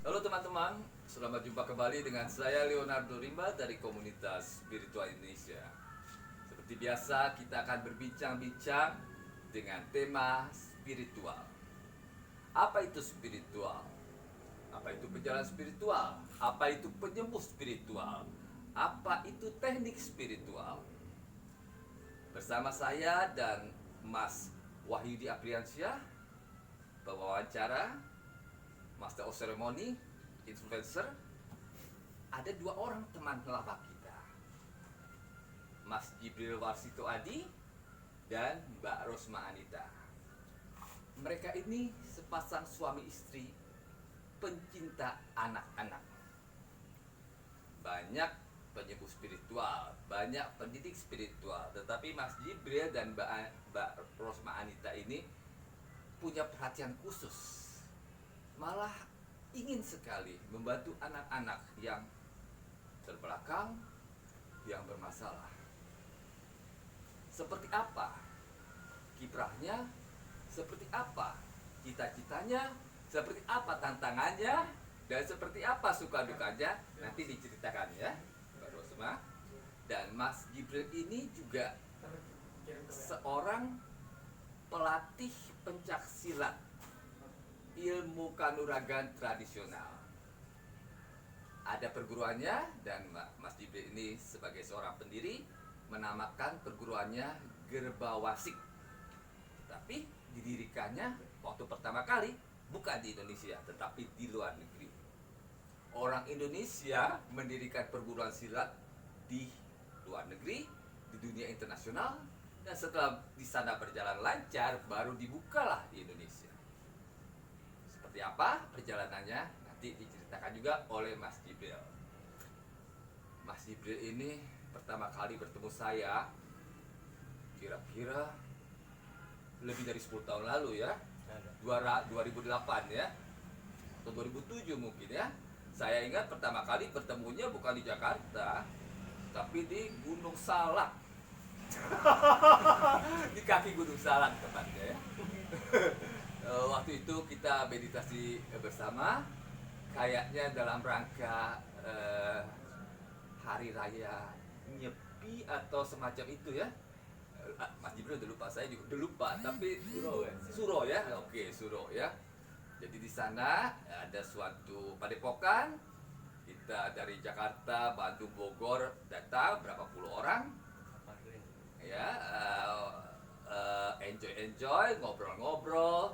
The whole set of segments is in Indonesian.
Halo teman-teman, selamat jumpa kembali dengan saya Leonardo Rimba dari komunitas Spiritual Indonesia. Seperti biasa, kita akan berbincang-bincang dengan tema spiritual. Apa itu spiritual? Apa itu perjalanan spiritual? Apa itu penyembuh spiritual? Apa itu teknik spiritual? Bersama saya dan Mas Wahyudi Apriansyah, pewawancara, Master of Ceremony, influencer. Ada dua orang teman lama kita, Mas Jibril Warsito Adi dan Mbak Rosma Anita. Mereka ini sepasang suami istri pencinta anak-anak. Banyak penyembuh spiritual, banyak pendidik spiritual. Tetapi Mas Jibril dan Mbak Rosma Anita ini punya perhatian khusus. Malah ingin sekali membantu anak-anak yang terbelakang, yang bermasalah. Seperti apa kiprahnya, seperti apa cita-citanya, seperti apa tantangannya, dan seperti apa suka dukanya, nanti diceritakan ya Mbak Rosma. Dan Mas Jibril ini juga seorang pelatih pencak silat ilmu kanuragan tradisional. Ada perguruannya, dan Mas Jibril ini sebagai seorang pendiri menamakan perguruannya Gerbawasik. Tapi didirikannya waktu pertama kali bukan di Indonesia, tetapi di luar negeri. Orang Indonesia mendirikan perguruan silat di luar negeri, di dunia internasional, dan setelah di sana berjalan lancar, baru dibukalah di Indonesia. Seperti apa perjalanannya nanti diceritakan juga oleh Mas Jibril. Mas Jibril ini pertama kali bertemu saya kira-kira lebih dari 10 tahun lalu ya, 2008 ya, atau 2007 mungkin ya. Saya ingat pertama kali bertemunya bukan di Jakarta, tapi di Gunung Salak. Di kaki Gunung Salak tepatnya ya. Waktu itu kita meditasi bersama, kayaknya dalam rangka hari raya Nyepi atau semacam itu ya. Mas Jibril udah lupa, saya juga udah lupa, tapi Suro ya, oke Suro ya. Jadi di sana ada suatu padepokan, kita dari Jakarta, Bandung, Bogor datang berapa puluh orang, ya enjoy, ngobrol-ngobrol,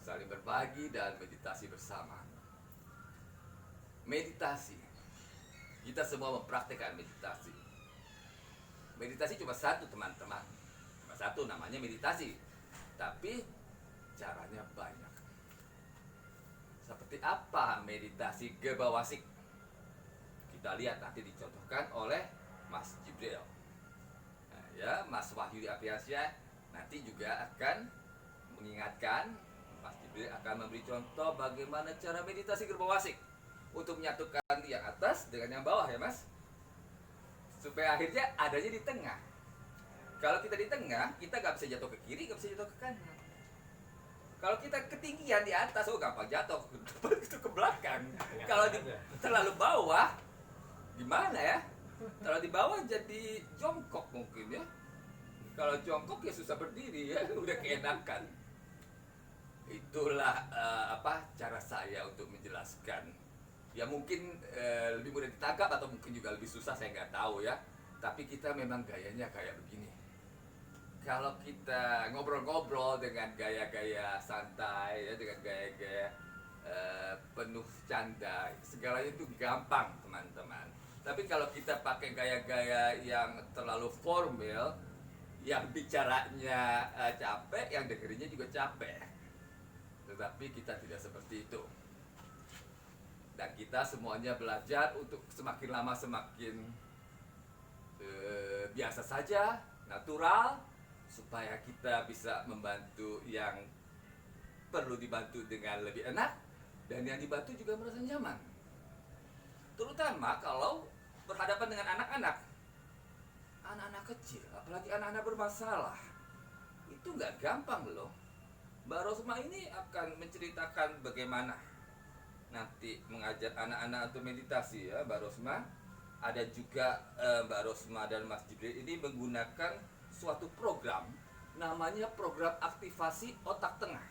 saling berbagi dan meditasi bersama. Meditasi, kita semua mempraktikkan meditasi. Meditasi cuma satu teman-teman, cuma satu namanya meditasi, tapi caranya banyak. Seperti apa meditasi Gerbawasik? Kita lihat nanti dicontohkan oleh Mas Jibril. Nah, ya, Mas Wahyudi Apriansyah nanti juga akan mengingatkan, Mas Jibril akan memberi contoh bagaimana cara meditasi Gerbawasik untuk menyatukan yang atas dengan yang bawah ya Mas, supaya akhirnya adanya di tengah. Kalau kita di tengah, kita nggak bisa jatuh ke kiri, nggak bisa jatuh ke kanan. Kalau kita ketinggian di atas, oh gampang jatuh itu ke belakang. Kalau terlalu bawah, gimana ya? Kalau di bawah jadi jongkok mungkin ya. Kalau jongkok ya susah berdiri ya, udah keenakan. Itulah cara saya untuk menjelaskan. Ya mungkin lebih mudah ditangkap atau mungkin juga lebih susah, saya nggak tahu ya. Tapi kita memang gayanya kayak begini. Kalau kita ngobrol-ngobrol dengan gaya-gaya santai ya, dengan gaya-gaya penuh canda, segalanya itu gampang teman-teman. Tapi kalau kita pakai gaya-gaya yang terlalu formal, yang bicaranya capek, yang dengerinnya juga capek. Tetapi kita tidak seperti itu. Dan kita semuanya belajar untuk semakin lama semakin biasa saja, natural, supaya kita bisa membantu yang perlu dibantu dengan lebih enak, dan yang dibantu juga merasa nyaman. Terutama kalau berhadapan dengan anak-anak kecil, apalagi anak-anak bermasalah. Itu nggak gampang loh. Mbak Rosma ini akan menceritakan bagaimana nanti mengajar anak-anak untuk meditasi ya, Mbak Rosma. Ada juga Mbak Rosma dan Mas Jibril ini menggunakan suatu program, namanya program aktivasi otak tengah.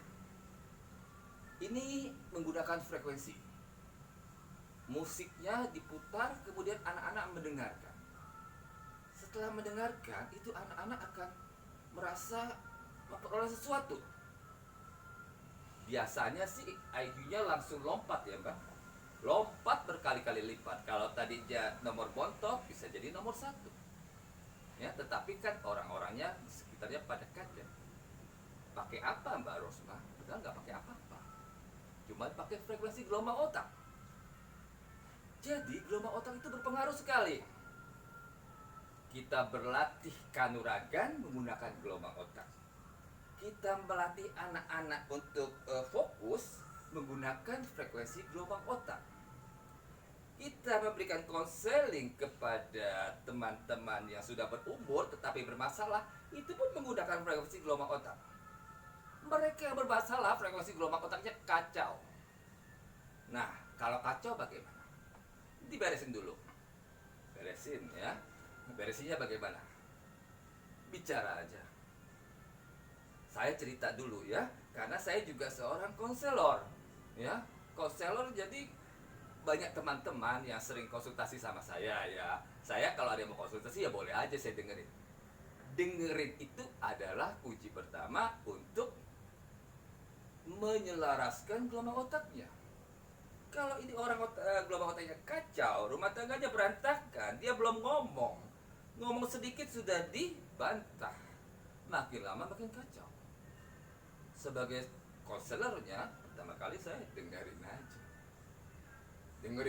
Ini menggunakan frekuensi. Musiknya diputar, kemudian anak-anak mendengarkan. Setelah mendengarkan, itu anak-anak akan merasa memperoleh sesuatu. Biasanya sih IQ-nya langsung lompat ya Mbak. Lompat berkali-kali lipat. Kalau tadi nomor bontot, bisa jadi nomor 1. Ya, tetapi kan orang-orangnya di sekitarnya pada kaget. Pakai apa Mbak Rosma? Padahal nggak pakai apa-apa. Cuma pakai frekuensi gelombang otak. Jadi gelombang otak itu berpengaruh sekali. Kita berlatih kanuragan menggunakan gelombang otak. Kita melatih anak-anak untuk fokus menggunakan frekuensi gelombang otak. Kita memberikan konseling kepada teman-teman yang sudah berumur tetapi bermasalah, itu pun menggunakan frekuensi gelombang otak. Mereka yang bermasalah frekuensi gelombang otaknya kacau. Nah, kalau kacau bagaimana? Diberesin dulu. Beresin ya. Beresinnya bagaimana? Bicara aja. Saya cerita dulu ya, karena saya juga seorang konselor. Ya, konselor, jadi banyak teman-teman yang sering konsultasi sama saya ya. Saya kalau ada yang mau konsultasi ya boleh aja saya dengerin. Dengerin itu adalah kunci pertama untuk menyelaraskan gelombang otaknya. Kalau ini orang gelombang otaknya kacau, rumah tangganya berantakan, dia belum ngomong sedikit sudah dibantah, makin lama makin kacau. Sebagai konselornya, pertama kali saya dengerin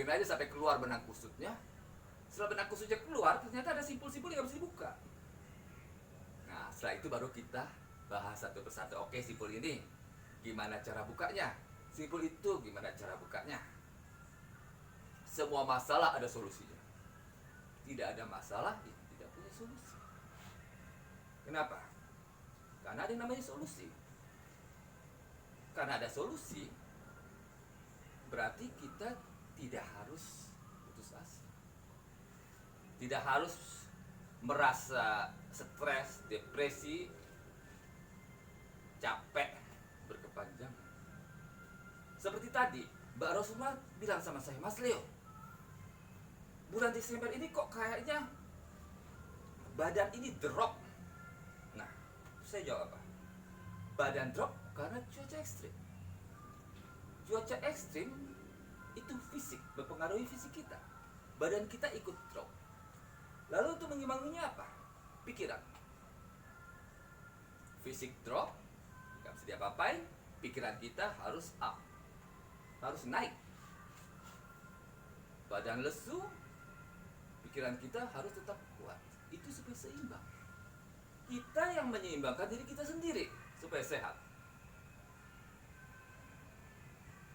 aja sampai keluar benang kusutnya. Setelah benang kusutnya keluar, ternyata ada simpul-simpul yang harus dibuka. Nah, setelah itu baru kita bahas satu persatu. Oke, simpul ini gimana cara bukanya? Simpul itu gimana cara bukanya? Semua masalah ada solusinya. Tidak ada masalah itu tidak punya solusi. Kenapa? Karena ada yang namanya solusi. Karena ada solusi, berarti kita tidak harus putus asa. Tidak harus merasa stres, depresi, capek berkepanjangan. Seperti tadi, Mbak Rosma bilang sama saya, Mas Leo, bulan Desember ini kok kayaknya badan ini drop. Nah, saya jawab apa? Badan drop karena cuaca ekstrim. Cuaca ekstrim itu fisik, mempengaruhi fisik kita. Badan kita ikut drop. Lalu untuk mengimbanginya apa? Pikiran. Fisik drop, gak bisa diapa-apain. Pikiran kita harus up, harus naik. Badan lesu, pikiran kita harus tetap kuat. Itu supaya seimbang. Kita yang menyeimbangkan diri kita sendiri supaya sehat.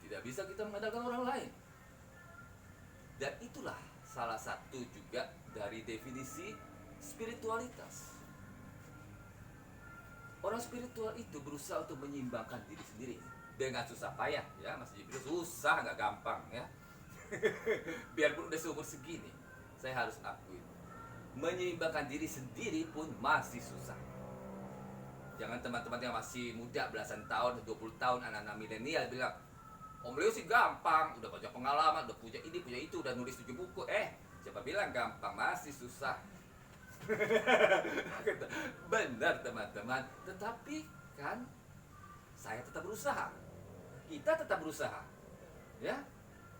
Tidak bisa kita mengandalkan orang lain. Dan itulah salah satu juga dari definisi spiritualitas. Orang spiritual itu berusaha untuk menyeimbangkan diri sendiri dengan susah payah ya, Mas Jibril, susah nggak gampang ya. Biarpun udah seumur segini, saya harus akui, menyeimbangkan diri sendiri pun masih susah. Jangan teman-teman yang masih muda, belasan tahun, 20 tahun, anak-anak milenial bilang, Om Leo sih gampang, udah banyak pengalaman, udah punya ini, punya itu, udah nulis 7 buku. Siapa bilang gampang? Masih susah. Benar teman-teman. Tetapi kan saya tetap berusaha. Kita tetap berusaha. Ya,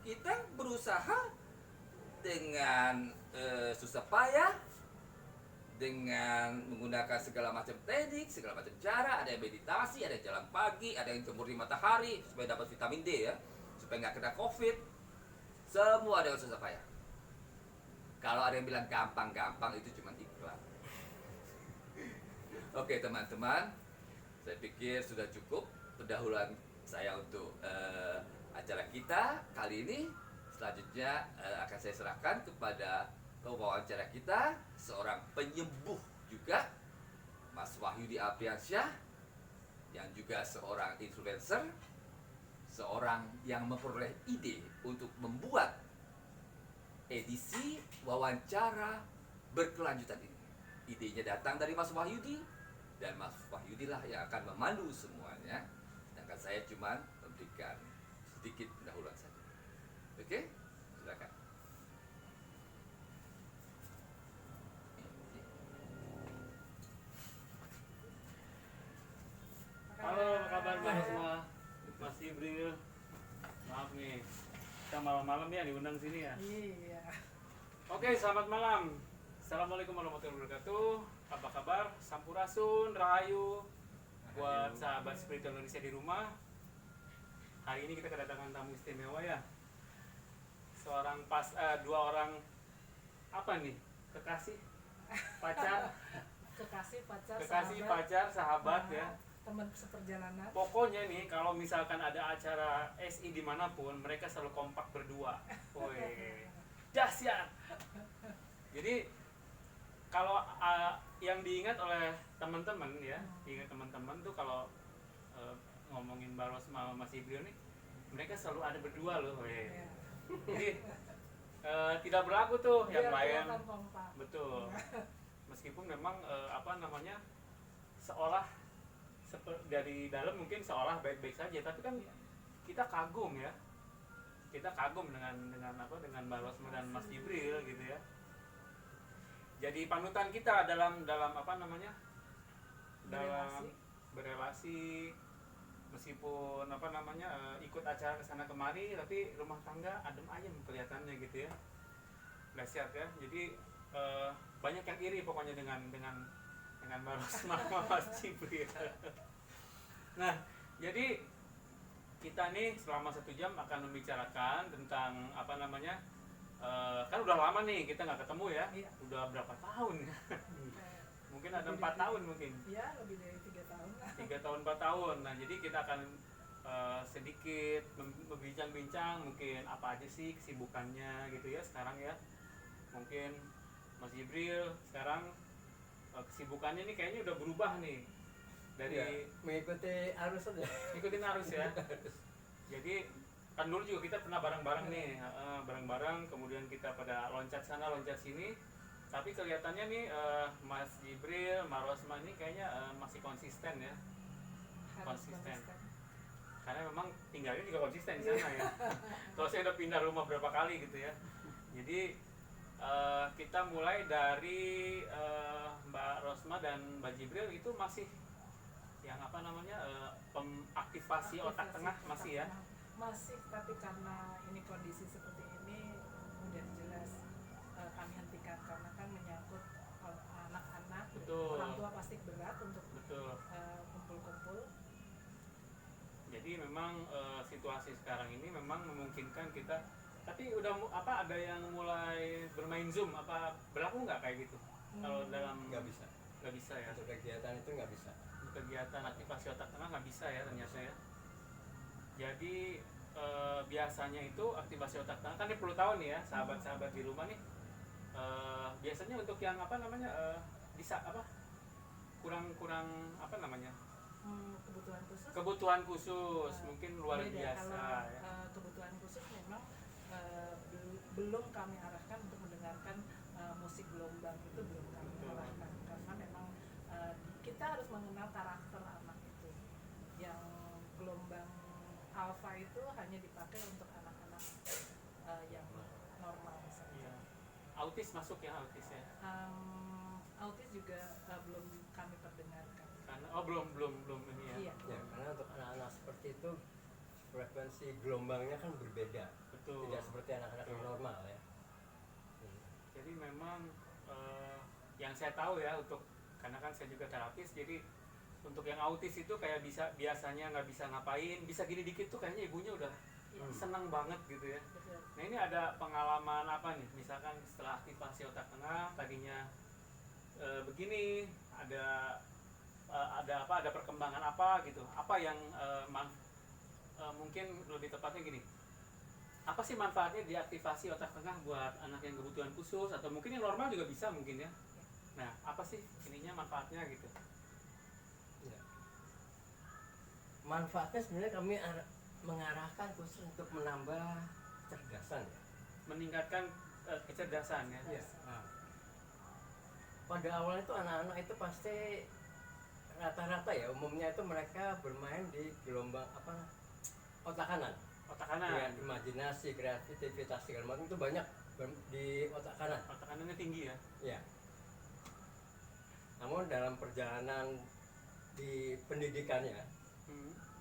kita berusaha dengan susah payah, dengan menggunakan segala macam teknik, segala macam cara. Ada yang meditasi, ada yang jalan pagi, ada yang jemur di matahari supaya dapat vitamin D ya, supaya nggak kena COVID. Semua dengan susah payah. Kalau ada yang bilang gampang-gampang, itu cuma iklan. Oke teman-teman, saya pikir sudah cukup pendahuluan saya untuk acara kita kali ini. Selanjutnya akan saya serahkan kepada pewawancara kita, seorang penyembuh juga, Mas Wahyudi Apriansyah, yang juga seorang influencer. seorang yang memperoleh ide untuk membuat edisi wawancara berkelanjutan ini. Idenya datang dari Mas Wahyudi, dan Mas Wahyudi lah yang akan memandu semuanya. Sedangkan saya cuma memberikan sedikit pendahuluan saja. Oke? Silakan. Halo, apa kabar Mas semua? Mas Jibril. Maaf nih, kita malam-malam ya diundang sini ya. Iya. Oke, selamat malam. Assalamualaikum warahmatullahi wabarakatuh. Apa kabar? Sampurasun, Rahayu. Buat sahabat spiritual Indonesia di rumah. Hari ini kita kedatangan tamu istimewa ya. Dua orang apa nih? Kekasih, pacar, pacar, sahabat ya. Teman seperjalanan. Pokoknya nih kalau misalkan ada acara SI dimanapun mereka selalu kompak berdua. Woi, dahsyat. Jadi kalau yang diingat oleh teman-teman ya, diingat teman-teman tuh kalau ngomongin Baros sama Mas Jibril nih, mereka selalu ada berdua loh. Woi. Iya. Jadi tidak berlaku tuh yang Biar lain. kelihatan kompak. Betul. Meskipun memang seolah dari dalam mungkin seolah baik-baik saja, tapi kan kita kagum ya, kita kagum dengan Mbak Rosma dan Mas Jibril gitu ya. Jadi panutan kita dalam dalam berelasi, meskipun ikut acara kesana kemari, tapi rumah tangga adem ayem kelihatannya gitu ya, dahsyat ya. Jadi banyak yang iri pokoknya dengan Mbak Rosma sama Mas Jibril. Nah, jadi kita nih selama 1 jam akan membicarakan tentang kan udah lama nih kita nggak ketemu ya. Iya. Udah berapa tahun? Mungkin ada 4 tahun mungkin. Iya, lebih dari 3 tahun. 3 tahun 4 tahun. Nah, jadi kita akan sedikit berbincang-bincang mungkin apa aja sih kesibukannya gitu ya sekarang ya. Mungkin Mas Jibril sekarang kesibukannya nih kayaknya udah berubah nih dari ya, mengikuti arus aja. ikutin arus ya. Jadi kan dulu juga kita pernah bareng-bareng nih, bareng-bareng, kemudian kita pada loncat sana loncat sini, tapi kelihatannya nih Mas Jibril, Mbak Rosma ini kayaknya masih konsisten ya. Harus Konsisten. Karena memang tinggalnya juga konsisten di sana ya. Kalau saya udah pindah rumah berapa kali gitu ya. Jadi kita mulai dari Mbak Rosma dan Mbak Jibril itu masih yang aktivasi otak tengah masih ya. Masih, tapi karena ini kondisi seperti ini udah jelas kami hentikan karena kan menyangkut anak-anak. Betul. Orang tua pasti berat untuk Betul. kumpul-kumpul. Jadi memang situasi sekarang ini memang memungkinkan kita. Tapi udah ada yang mulai bermain Zoom, apa berlaku nggak kayak gitu? Kalau dalam Nggak bisa. Nggak bisa ya. Untuk kegiatan itu nggak bisa. Kegiatan aktivasi otak tengah nggak bisa ya ternyata ya. Jadi biasanya itu aktivasi otak tengah kan ini perlu tahu nih ya sahabat-sahabat di rumah nih. Biasanya untuk yang kurang kebutuhan khusus mungkin luar beda. biasa Kalau ya. kebutuhan khusus memang belum kami arahkan untuk mendengarkan musik gelombang, itu belum kami arahkan karena memang kita harus mengenal karakter anak itu. Yang gelombang alfa itu hanya dipakai untuk anak-anak yang normal misalnya. Iya. Autis masuk ya, autis ya. Autis juga belum kami perdengarkan. Karena belum ini ya. Iya. Ya, karena untuk anak-anak seperti itu frekuensi gelombangnya kan berbeda. Betul. Tidak seperti anak-anak yang normal ya. Jadi memang yang saya tahu ya karena kan saya juga terapis, jadi untuk yang autis itu kayak biasanya nggak bisa ngapain, bisa gini dikit tuh kayaknya ibunya udah senang banget gitu ya. Betul. Nah ini ada pengalaman apa nih? Misalkan setelah aktivasi otak tengah tadinya begini, ada perkembangan apa gitu? Apa yang mungkin lebih tepatnya gini? Apa sih manfaatnya diaktifasi otak tengah buat anak yang kebutuhan khusus atau mungkin yang normal juga bisa mungkin ya? Nah apa sih ininya manfaatnya gitu? Ya. Manfaatnya sebenarnya kami mengarahkan khusus untuk menambah cerdasan ya. Meningkatkan kecerdasan ya. Iya. Nah, pada awalnya itu anak-anak itu pasti rata-rata ya umumnya itu mereka bermain di gelombang otak kanan. Otak Dengan kanan. imajinasi, kreativitas segala macam itu banyak di otak kanan. Otak kanannya tinggi ya. Ya. Namun dalam perjalanan di pendidikannya,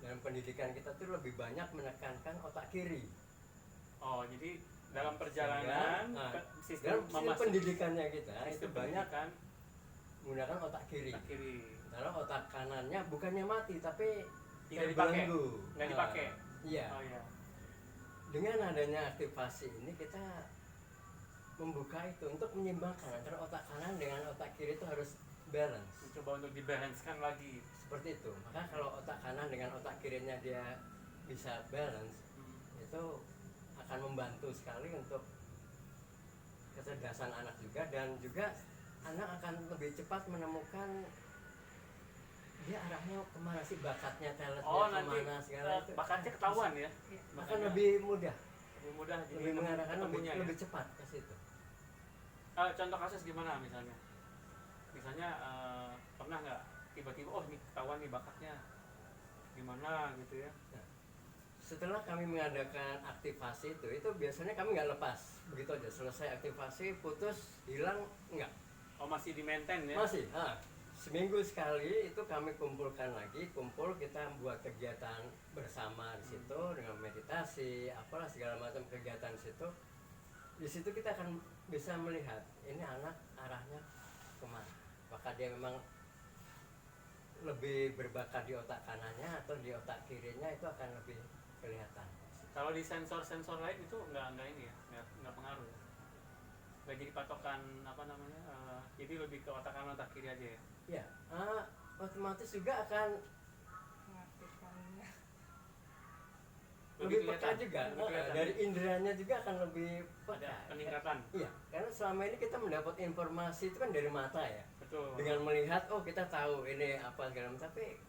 dalam pendidikan kita tuh lebih banyak menekankan otak kiri. Oh, jadi dalam perjalanan Dalam sistem pendidikannya kita itu banyak pendidikan menggunakan otak kiri. otak kiri. Karena otak kanannya bukannya mati tapi Tidak dipakai. terbelenggu. Nggak dipakai. Iya. Oh iya. Dengan adanya aktivasi ini kita membuka itu untuk menyimbangkan antara otak kanan dengan otak kiri itu harus balance. Mencoba untuk dibalancekan lagi. Seperti itu. Maka kalau otak kanan dengan otak kirinya dia bisa balance, itu akan membantu sekali untuk kecerdasan anak juga, dan juga anak akan lebih cepat menemukan dia arahnya kemana sih, bakatnya, talentnya Nanti kemana segala itu bakatnya ketahuan ya. akan Makanya lebih mudah, lebih mudah jadi lebih mengarahkan ketemunya ya. lebih cepat ke situ. Contoh kasus gimana misalnya? Misalnya pernah nggak tiba-tiba ini ketahuan nih bakatnya gimana gitu ya? Setelah kami mengadakan aktivasi itu biasanya kami nggak lepas begitu aja, selesai aktivasi putus hilang, enggak. Oh, masih di maintain ya? Masih. Seminggu sekali itu kami kumpulkan lagi, kita buat kegiatan bersama di situ dengan meditasi, apalah segala macam kegiatan di situ. Di situ kita akan bisa melihat ini anak arahnya kemana. Apakah dia memang lebih berbakat di otak kanannya atau di otak kirinya, itu akan lebih kelihatan. Kalau di sensor-sensor lain itu nggak ini ya, nggak pengaruh ya? Nggak jadi patokan jadi lebih ke otak kanan otak kiri aja ya? Ya, otomatis juga akan mengaktifkannya. lebih peka kelihatan, juga. lebih kelihatan. Dari inderanya juga akan lebih peka. Ada peningkatan. Iya, karena selama ini kita mendapat informasi itu kan dari mata ya. Betul. Dengan melihat, kita tahu ini apa segala macam, tapi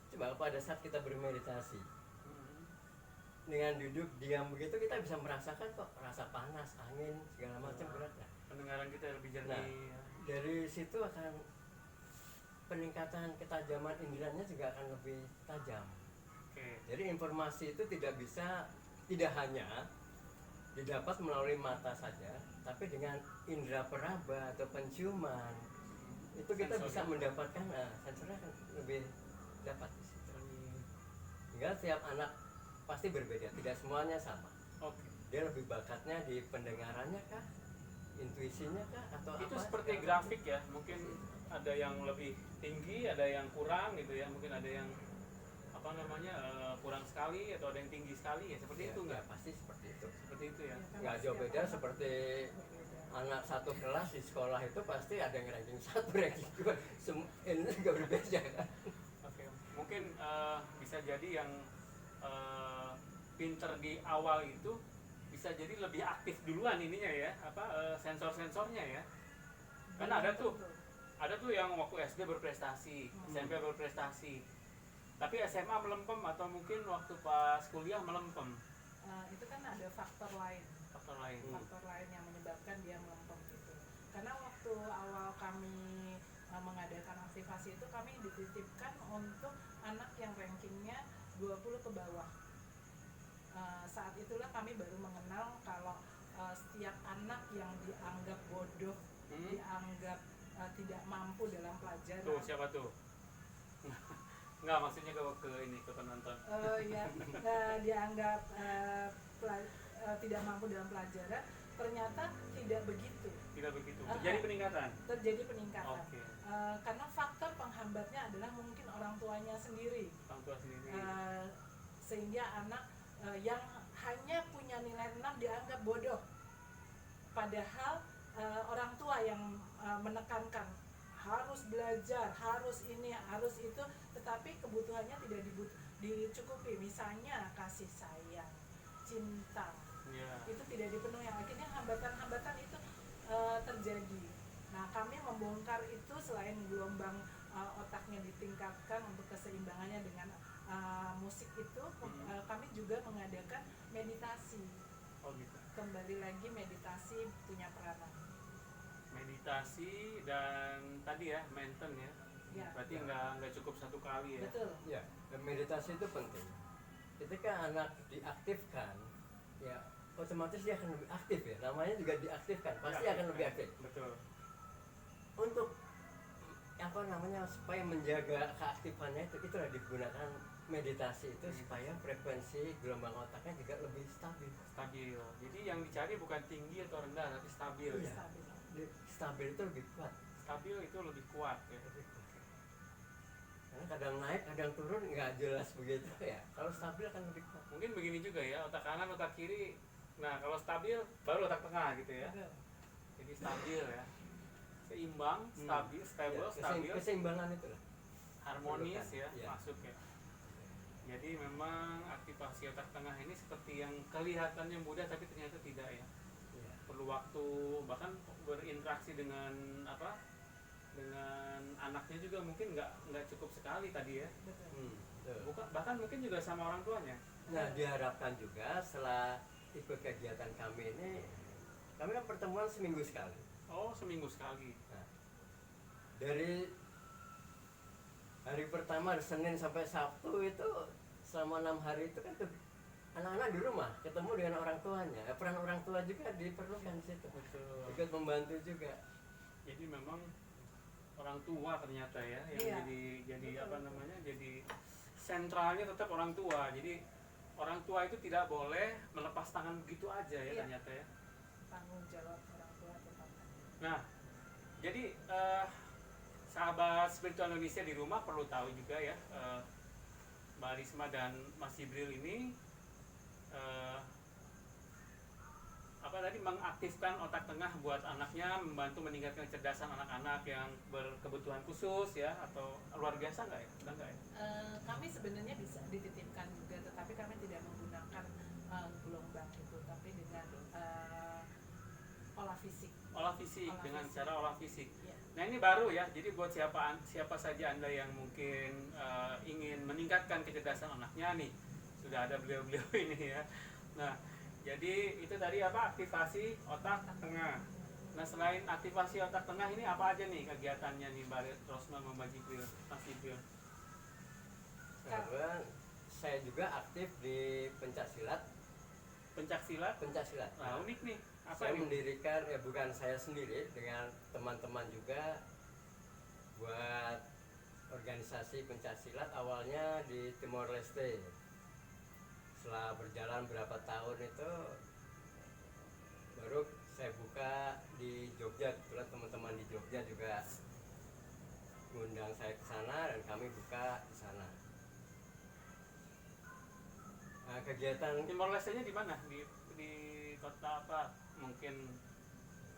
coba pada saat kita bermeditasi, dengan duduk diam begitu kita bisa merasakan kok rasa panas, angin segala macam beratnya. Pendengaran kita lebih jernih. Nah, dari situ akan peningkatan ketajaman inderanya juga akan lebih tajam. Oke. Jadi informasi itu tidak hanya didapat melalui mata saja, tapi dengan indera peraba atau penciuman itu kita Sensornya. bisa mendapatkan sensornya akan lebih dapat di situ. Tinggal tiap anak pasti berbeda, tidak semuanya sama. Oke. Dia lebih bakatnya di pendengarannya kah, intuisinya kah, atau Itu apa? seperti grafik ya, mungkin ada yang lebih tinggi, ada yang kurang gitu ya, mungkin ada yang kurang sekali atau ada yang tinggi sekali ya, seperti itu nggak? Ya, pasti seperti itu. Seperti itu ya. Nggak jauh beda seperti anak satu kelas di sekolah itu pasti ada yang ranking 1, ranking 2, ini juga berbeda kan. Oke. Mungkin bisa jadi yang pinter di awal itu bisa jadi lebih aktif duluan ininya ya, sensor-sensornya ya. Kan ada tuh yang waktu SD berprestasi, SMP berprestasi, tapi SMA melempem atau mungkin waktu pas kuliah melempem. Itu kan ada faktor lain yang menyebabkan dia melempem itu. Karena waktu awal kami mengadakan aktivasi itu, kami dititipkan untuk anak yang rankingnya 20 ke bawah. Saat itulah kami baru mengenal kalau setiap anak yang dianggap bodoh, dianggap tidak mampu dalam pelajaran. Tuh siapa tuh? Enggak, maksudnya ke penonton. Dianggap tidak mampu dalam pelajaran, ternyata tidak begitu. Tidak begitu. Terjadi peningkatan. Terjadi peningkatan. Oke. Karena faktor penghambatnya adalah mungkin orang tuanya sendiri. Orang tua sendiri. Sehingga anak yang hanya punya nilai 6 dianggap bodoh. Padahal orang tua yang menekankan harus belajar, harus ini, harus itu, tetapi kebutuhannya tidak dicukupi. Misalnya kasih sayang, cinta, itu tidak dipenuhi. Akhirnya hambatan-hambatan itu terjadi. Nah, kami membongkar itu selain gelombang otaknya ditingkatkan untuk keseimbangannya dengan musik itu kami juga mengadakan meditasi. Oh gitu. Kembali lagi meditasi punya peranan. Meditasi dan tadi ya maintain ya. Ya. Berarti nggak cukup satu kali ya. Betul. Ya, dan meditasi itu penting. Ketika anak diaktifkan, ya otomatis dia akan lebih aktif ya. Namanya juga diaktifkan, pasti akan lebih aktif. Betul. Untuk apa namanya supaya menjaga keaktifannya itu itulah digunakan meditasi itu supaya frekuensi gelombang otaknya juga lebih stabil. Stabil. Jadi yang dicari bukan tinggi atau rendah, tapi stabil. Iya. Stabil. Stabil itu lebih kuat. Stabil itu lebih kuat ya. Lebih kuat. Karena kadang naik, kadang turun nggak jelas begitu ya. Kalau stabil akan lebih kuat. Mungkin begini juga ya, otak kanan, otak kiri. Nah, kalau stabil baru otak tengah gitu ya. Betul. Jadi stabil ya. Seimbang, stabil, stable, Ya, stabil, keseimbangan itu lah. harmonis ya, Ya. masuk ya. Jadi memang aktivasi otak tengah ini seperti yang kelihatannya mudah tapi ternyata tidak ya. Ya. Perlu waktu, bahkan berinteraksi dengan apa? Dengan anaknya juga mungkin nggak cukup sekali tadi ya. Betul. Betul. Bahkan mungkin juga sama orang tuanya. Nah, diharapkan juga setelah ikut kegiatan kami ini, kami kan pertemuan seminggu sekali. Oh, seminggu sekali. Nah, dari hari pertama Senin sampai Sabtu itu selama 6 hari itu kan tuh anak-anak di rumah ketemu dengan orang tuanya. Peran orang tua juga diperlukan di situ. Betul. Ikut membantu juga. Jadi memang orang tua ternyata ya yang Iya. jadi Betul, apa betul. namanya, jadi sentralnya tetap orang tua. Jadi orang tua itu tidak boleh melepas tangan begitu aja ya Iya. ternyata ya. Tanggung jawab orang tua tetap ada. Nah, jadi sahabat spiritual Indonesia di rumah perlu tahu juga ya, Mbak Risma dan Mas Jibril ini apa tadi, mengaktifkan otak tengah buat anaknya, membantu meningkatkan kecerdasan anak-anak yang berkebutuhan khusus ya, atau luar biasa nggak ya? Udah nggak ya? Kami sebenarnya bisa dititipkan juga, tetapi kami tidak menggunakan gelombang itu, tapi dengan olah fisik. Olah fisik, Olah dengan fisik. cara olah fisik. Ya. Nah ini baru ya, jadi buat siapa saja Anda yang mungkin ingin meningkatkan kecerdasan anaknya nih, sudah ada beliau-beliau ini ya. Nah, jadi itu tadi apa, aktivasi otak tengah. Nah selain aktivasi otak tengah ini apa aja nih kegiatannya nih Mbak Rosma, Mbak Jibril, Mas Jibril? Kebetulan saya juga aktif di pencaksilat. Pencaksilat? Pencaksilat. Nah unik nih, apa Saya nih? mendirikan, ya bukan saya sendiri, dengan teman-teman juga buat organisasi pencaksilat awalnya di Timor Leste. Setelah berjalan berapa tahun itu baru saya buka di Jogja. Kebetulan teman-teman di Jogja juga ngundang saya ke sana dan kami buka di sana. Nah, kegiatan Timor Leste-nya di mana? Di kota apa? Mungkin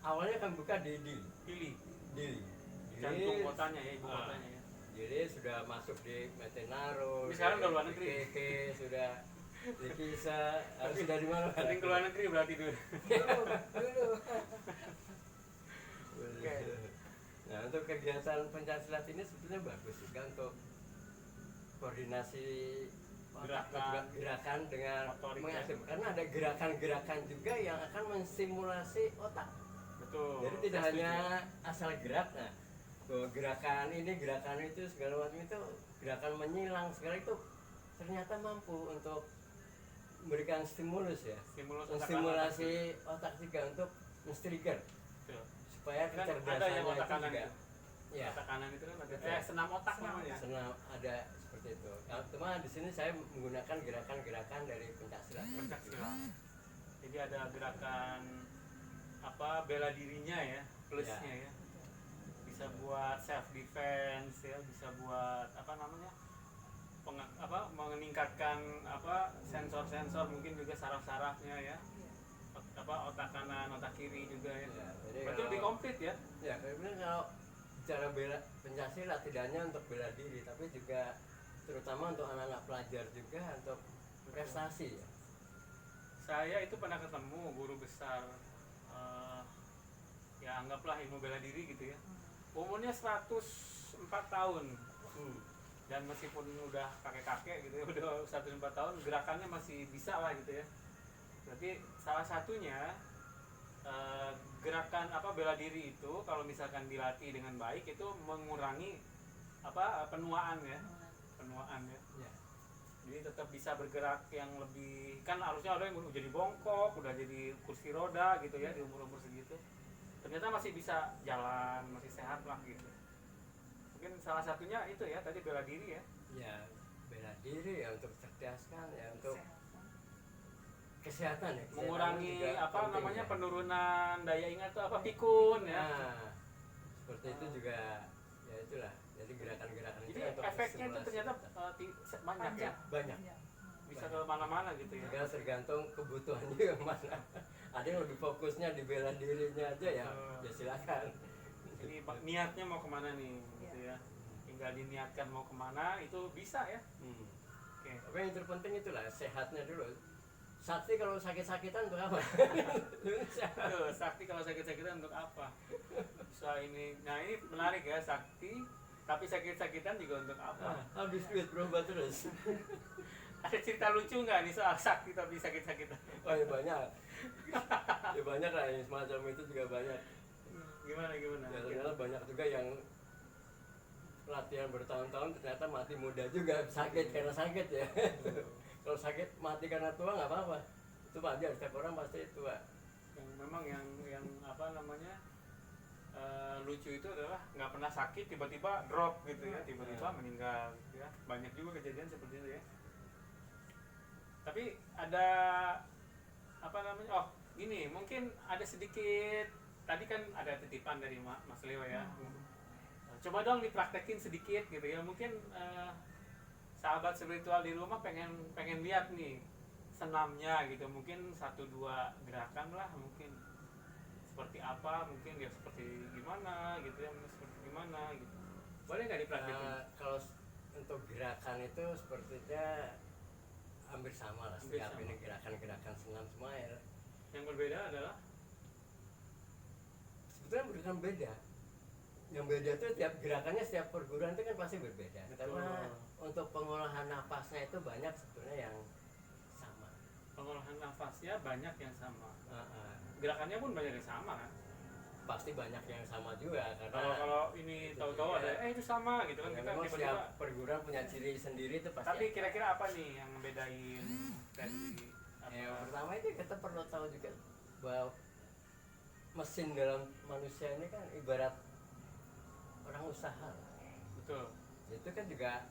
awalnya kan buka di Dili, Dili. jantung kotanya ya, ibu Ah. kotanya ya. Jadi sudah masuk di Metenaro. Tapi sekarang udah luar negeri. Keke, sudah di Kisa, sudah di mana? Sering ke luar negeri berarti dulu. Dulu. Oke. Nah, untuk kegiatan pencaksilat ini sebetulnya bagus juga untuk koordinasi otak, gerakan dengan Motorik, mengaktifkan. Karena ada gerakan-gerakan juga yang akan menstimulasi otak. Betul. Jadi tidak saya setuju. hanya asal gerak, nah bahwa gerakan ini, gerakan itu, segala macam itu, gerakan menyilang segala itu ternyata mampu untuk memberikan stimulus ya, Stimulus otak menstimulasi otak juga untuk men-trigger Betul. supaya Kan ada yang kecerdasannya otak itu kanan juga itu. ya Otak kanan itu kan ada. Betul. Senam otak Senam namanya. otak. senang ada seperti itu. Nah, cuma di sini saya menggunakan gerakan-gerakan dari pencaksilat. Pencaksilat. Jadi ada gerakan apa, bela dirinya ya, plusnya ya. Bisa buat self defense ya, bisa buat apa namanya, meningkatkan apa, sensor-sensor, mungkin juga saraf-sarafnya ya, apa, otak kanan, otak kiri juga ya. Ya, jadi Berarti kalau- lebih komplit ya. Ya, karena kalau bicara bela pencaksilat tidak hanya untuk bela diri, tapi juga terutama untuk anak-anak pelajar juga untuk prestasi ya. Saya itu pernah ketemu guru besar, ya anggaplah ilmu bela diri gitu ya. Umurnya 104 tahun. dan meskipun udah kakek-kakek gitu ya, udah 104 tahun, gerakannya masih bisa lah gitu ya. Berarti salah satunya gerakan bela diri itu kalau misalkan dilatih dengan baik itu mengurangi penuaan ya. Ya. Jadi tetap bisa bergerak yang lebih, kan harusnya ada yang udah jadi bongkok, udah jadi kursi roda gitu ya di umur-umur segitu. Ternyata masih bisa jalan, masih sehat lah gitu. Mungkin salah satunya itu ya tadi bela diri ya. Ya, bela diri ya untuk cerdaskan ya untuk Kesehatan. kesehatan ya. Mengurangi Kesehatan juga penting, ya. penurunan daya ingat tuh pikun ya. Nah, seperti itu juga ya itulah. Jadi gerakan-gerakan itu Jadi untuk efeknya itu stimulasi ternyata kita. banyak ya. Banyak. Bisa ke mana-mana gitu ya. Tinggal tergantung kebutuhannya yang mana. Ada yang lebih fokusnya di bela dirinya aja ya, ya silakan. Ini niatnya mau kemana nih gitu ya. Tinggal diniatkan mau kemana itu bisa ya. Oke. Tapi yang terpenting itulah sehatnya dulu. Sakti kalau sakit-sakitan untuk apa? Tuh, sakti kalau sakit-sakitan untuk apa? Bisa ini. Nah, ini menarik ya, sakti tapi sakit-sakitan juga untuk apa? Habis duit berubah terus. Ada cerita lucu nggak nih soal sakti tapi sakit-sakitan? Oh ya banyak. Ya banyak lah yang semacam itu juga banyak. Gimana? Ya ternyata banyak juga yang latihan bertahun-tahun ternyata mati muda juga sakit karena sakit ya. Kalau sakit mati karena tua nggak apa-apa. Itu wajar, setiap orang pasti tua. Yang memang yang lucu itu adalah nggak pernah sakit tiba-tiba drop gitu ya, tiba-tiba meninggal gitu ya. Banyak juga kejadian seperti itu ya. Tapi ada gini, mungkin ada sedikit tadi kan ada titipan dari Mas Leo ya. Coba dong dipraktekin sedikit gitu ya. Mungkin sahabat spiritual di rumah pengen lihat nih senamnya gitu. Mungkin 1-2 gerakan lah, mungkin seperti apa, mungkin ya seperti gimana gitu ya, seperti gimana gitu. Boleh nggak dipraktekin? Kalau untuk gerakan itu sepertinya hampir sama lah. Hampir Setiap sama. ini gerakan-gerakan senam semua ya. Yang berbeda adalah Sebetulnya bukan beda. Yang beda itu tiap gerakannya, setiap perguruan itu kan pasti berbeda. Betul. Karena untuk pengolahan nafasnya itu banyak sebetulnya yang sama. pengolahan nafasnya banyak yang sama. Gerakannya pun banyak yang sama kan. Pasti banyak yang sama juga karena Kalau ini itu tahu-tahu juga. ada itu sama gitu kan, ya, kita memang tiba-tiba. setiap perguruan punya ciri sendiri itu pasti. Tapi kira-kira apa nih yang membedain dari Yang pertama itu kita perlu tahu juga bahwa mesin dalam manusia ini kan ibarat orang usaha. betul. Itu kan juga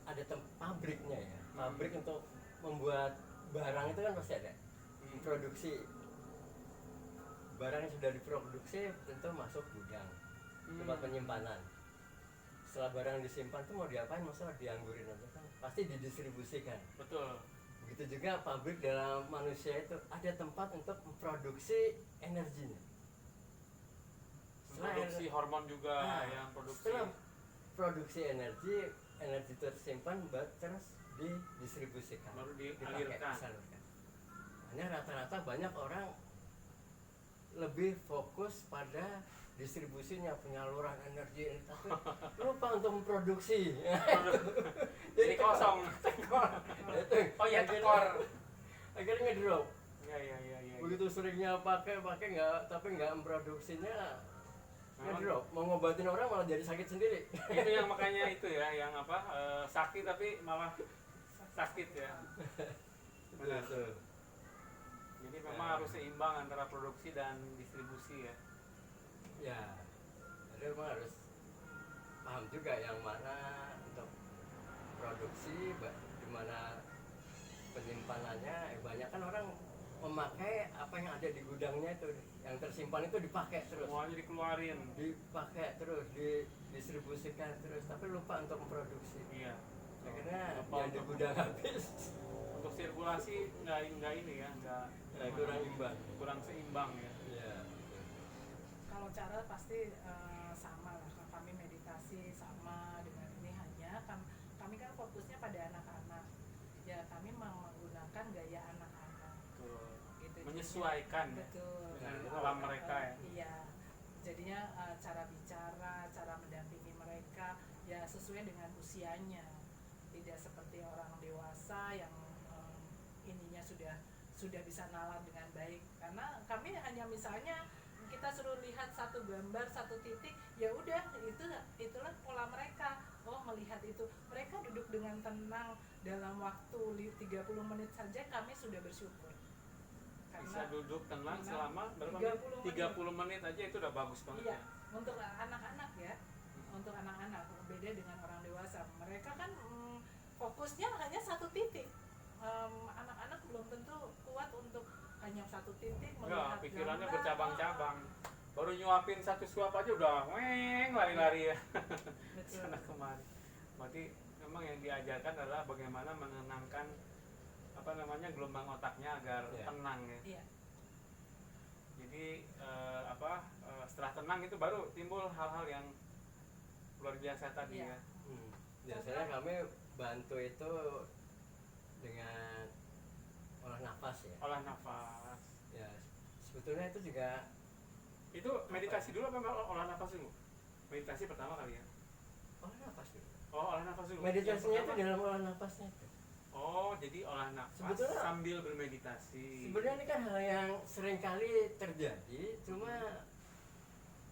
ada pabriknya ya. Pabrik untuk membuat barang itu kan pasti ada. Produksi barang yang sudah diproduksi tentu masuk gudang, tempat penyimpanan. Setelah barang disimpan tuh mau diapain, masa dianggurin aja kan, pasti didistribusikan. Betul. Begitu juga pabrik dalam manusia itu ada tempat untuk memproduksi energinya. Produksi hormon juga yang produksi. Setelah produksi energi tersimpan terus didistribusikan, Baru dipakai, dialirkan. disalurkan. Hanya rata-rata banyak orang lebih fokus pada distribusinya, penyaluran energi, tapi lupa untuk memproduksi. Jadi kosong. Itu Oh ya, akhirnya- tekor. Akhirnya ngedrop. Iya. Begitu seringnya pakai nggak, tapi nggak memproduksinya, Memang ngedrop. Mau ngobatin orang malah jadi sakit sendiri. itu yang makanya itu ya, yang sakit tapi malah sakit ya. Benar. Betul. Jadi memang harus seimbang antara produksi dan distribusi ya. Ya, jadi memang harus paham juga yang mana untuk produksi, di mana penyimpanannya. Banyak kan orang memakai apa yang ada di gudangnya itu, yang tersimpan itu dipakai terus, Semuanya dikeluarin. dipakai terus, didistribusikan terus, tapi lupa untuk memproduksi. Iya. Akhirnya Lupa yang di untuk- gudang habis, Untuk sirkulasi nggak ini ya, kurang imbang. kurang seimbang ya. Iya. Kalau cara pasti sama lah. Kami meditasi sama dengan ini, hanya kami kan fokusnya pada anak-anak. Ya kami menggunakan gaya anak-anak. Betul. Gitu. Menyesuaikan ya. Betul. Dengan alam mereka ya. Iya. Jadinya cara bicara, cara mendampingi mereka ya sesuai dengan usianya, tidak seperti orang dewasa yang ininya sudah bisa nalar dengan baik. Karena kami hanya misalnya kita suruh lihat satu gambar, satu titik, ya udah itulah pola mereka. Oh, melihat itu mereka duduk dengan tenang dalam waktu 30 menit saja kami sudah bersyukur. Bisa duduk tenang Karena selama berapa 30 menit? 30 menit aja itu udah bagus banget Iya, ya. untuk anak-anak ya, untuk anak-anak beda dengan orang dewasa. Mereka kan fokusnya hanya satu titik. Anak-anak belum tentu kuat untuk hanya satu titik melihat Pikirannya gambar. bercabang-cabang. Baru nyuapin satu suap aja udah lari-lari ya. Betul. Sana kemari. Berarti memang yang diajarkan adalah bagaimana menenangkan gelombang otaknya agar Iya. tenang ya. Iya, Jadi setelah tenang itu baru timbul hal-hal yang luar biasa tadi Iya. ya. Biasanya kami bantu itu dengan olah nafas ya. Olah nafas. Ya, sebetulnya itu juga Itu meditasi dulu apa olah nafas dulu? Meditasi pertama kali ya. olah nafas dulu. Oh, olah nafas dulu. Meditasinya Yang itu pertama- dalam olah nafasnya itu. Oh, jadi olah nafas Sebetulnya- sambil bermeditasi. Sebenarnya ini kan hal yang sering kali terjadi, cuma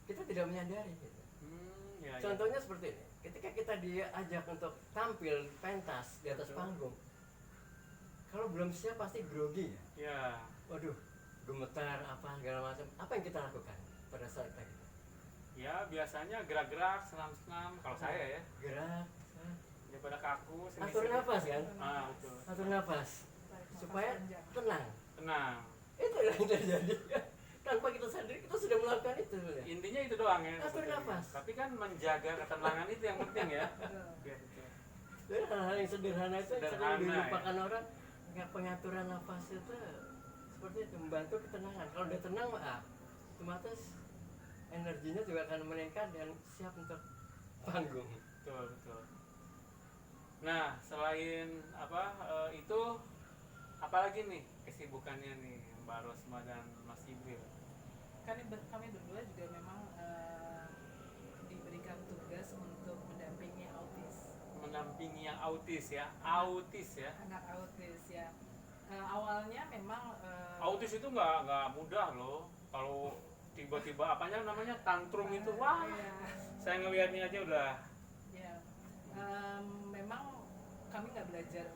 kita tidak menyadari gitu. Ya, ya. Contohnya seperti ini, ketika kita diajak untuk tampil pentas di atas Betul. panggung, kalau belum siap pasti grogi ya. Ya, Waduh, gemetar apa segala macam. Apa yang kita lakukan pada saat kita gitu? ya biasanya gerak-gerak, senam-senam. Kalau saya ya, Gerak, daripada kaku, atur nafas kan? Ah, betul. Atur nafas tarik nafas supaya panjang. tenang. Tenang. Itu yang terjadi. Tanpa kita sadari kita sudah melakukan itu sebenarnya. Intinya itu doang ya. Atur sebetulnya. nafas. Tapi kan menjaga ketenangan itu yang penting ya. Betul. Iya, betul. Dan hal-hal yang sederhana itu yang Sederhana, sering dilupakan orang. Pengaturan nafas itu seperti itu membantu ketenangan. Kalau udah tenang, otomatis energinya juga akan meningkat dan siap untuk panggung. Betul, betul. Nah, selain itu apalagi nih kesibukannya nih Mbak Rosma dan Mas Ibril? Kami berdua juga memang diberikan tugas untuk mendampingi Mendampingi yang autis ya. Autis ya. anak autis ya. Awalnya memang Autis itu nggak mudah loh. Kalau tiba-tiba namanya tantrum itu, wah, iya. saya ngelihatnya aja udah. Ya, memang kami nggak belajar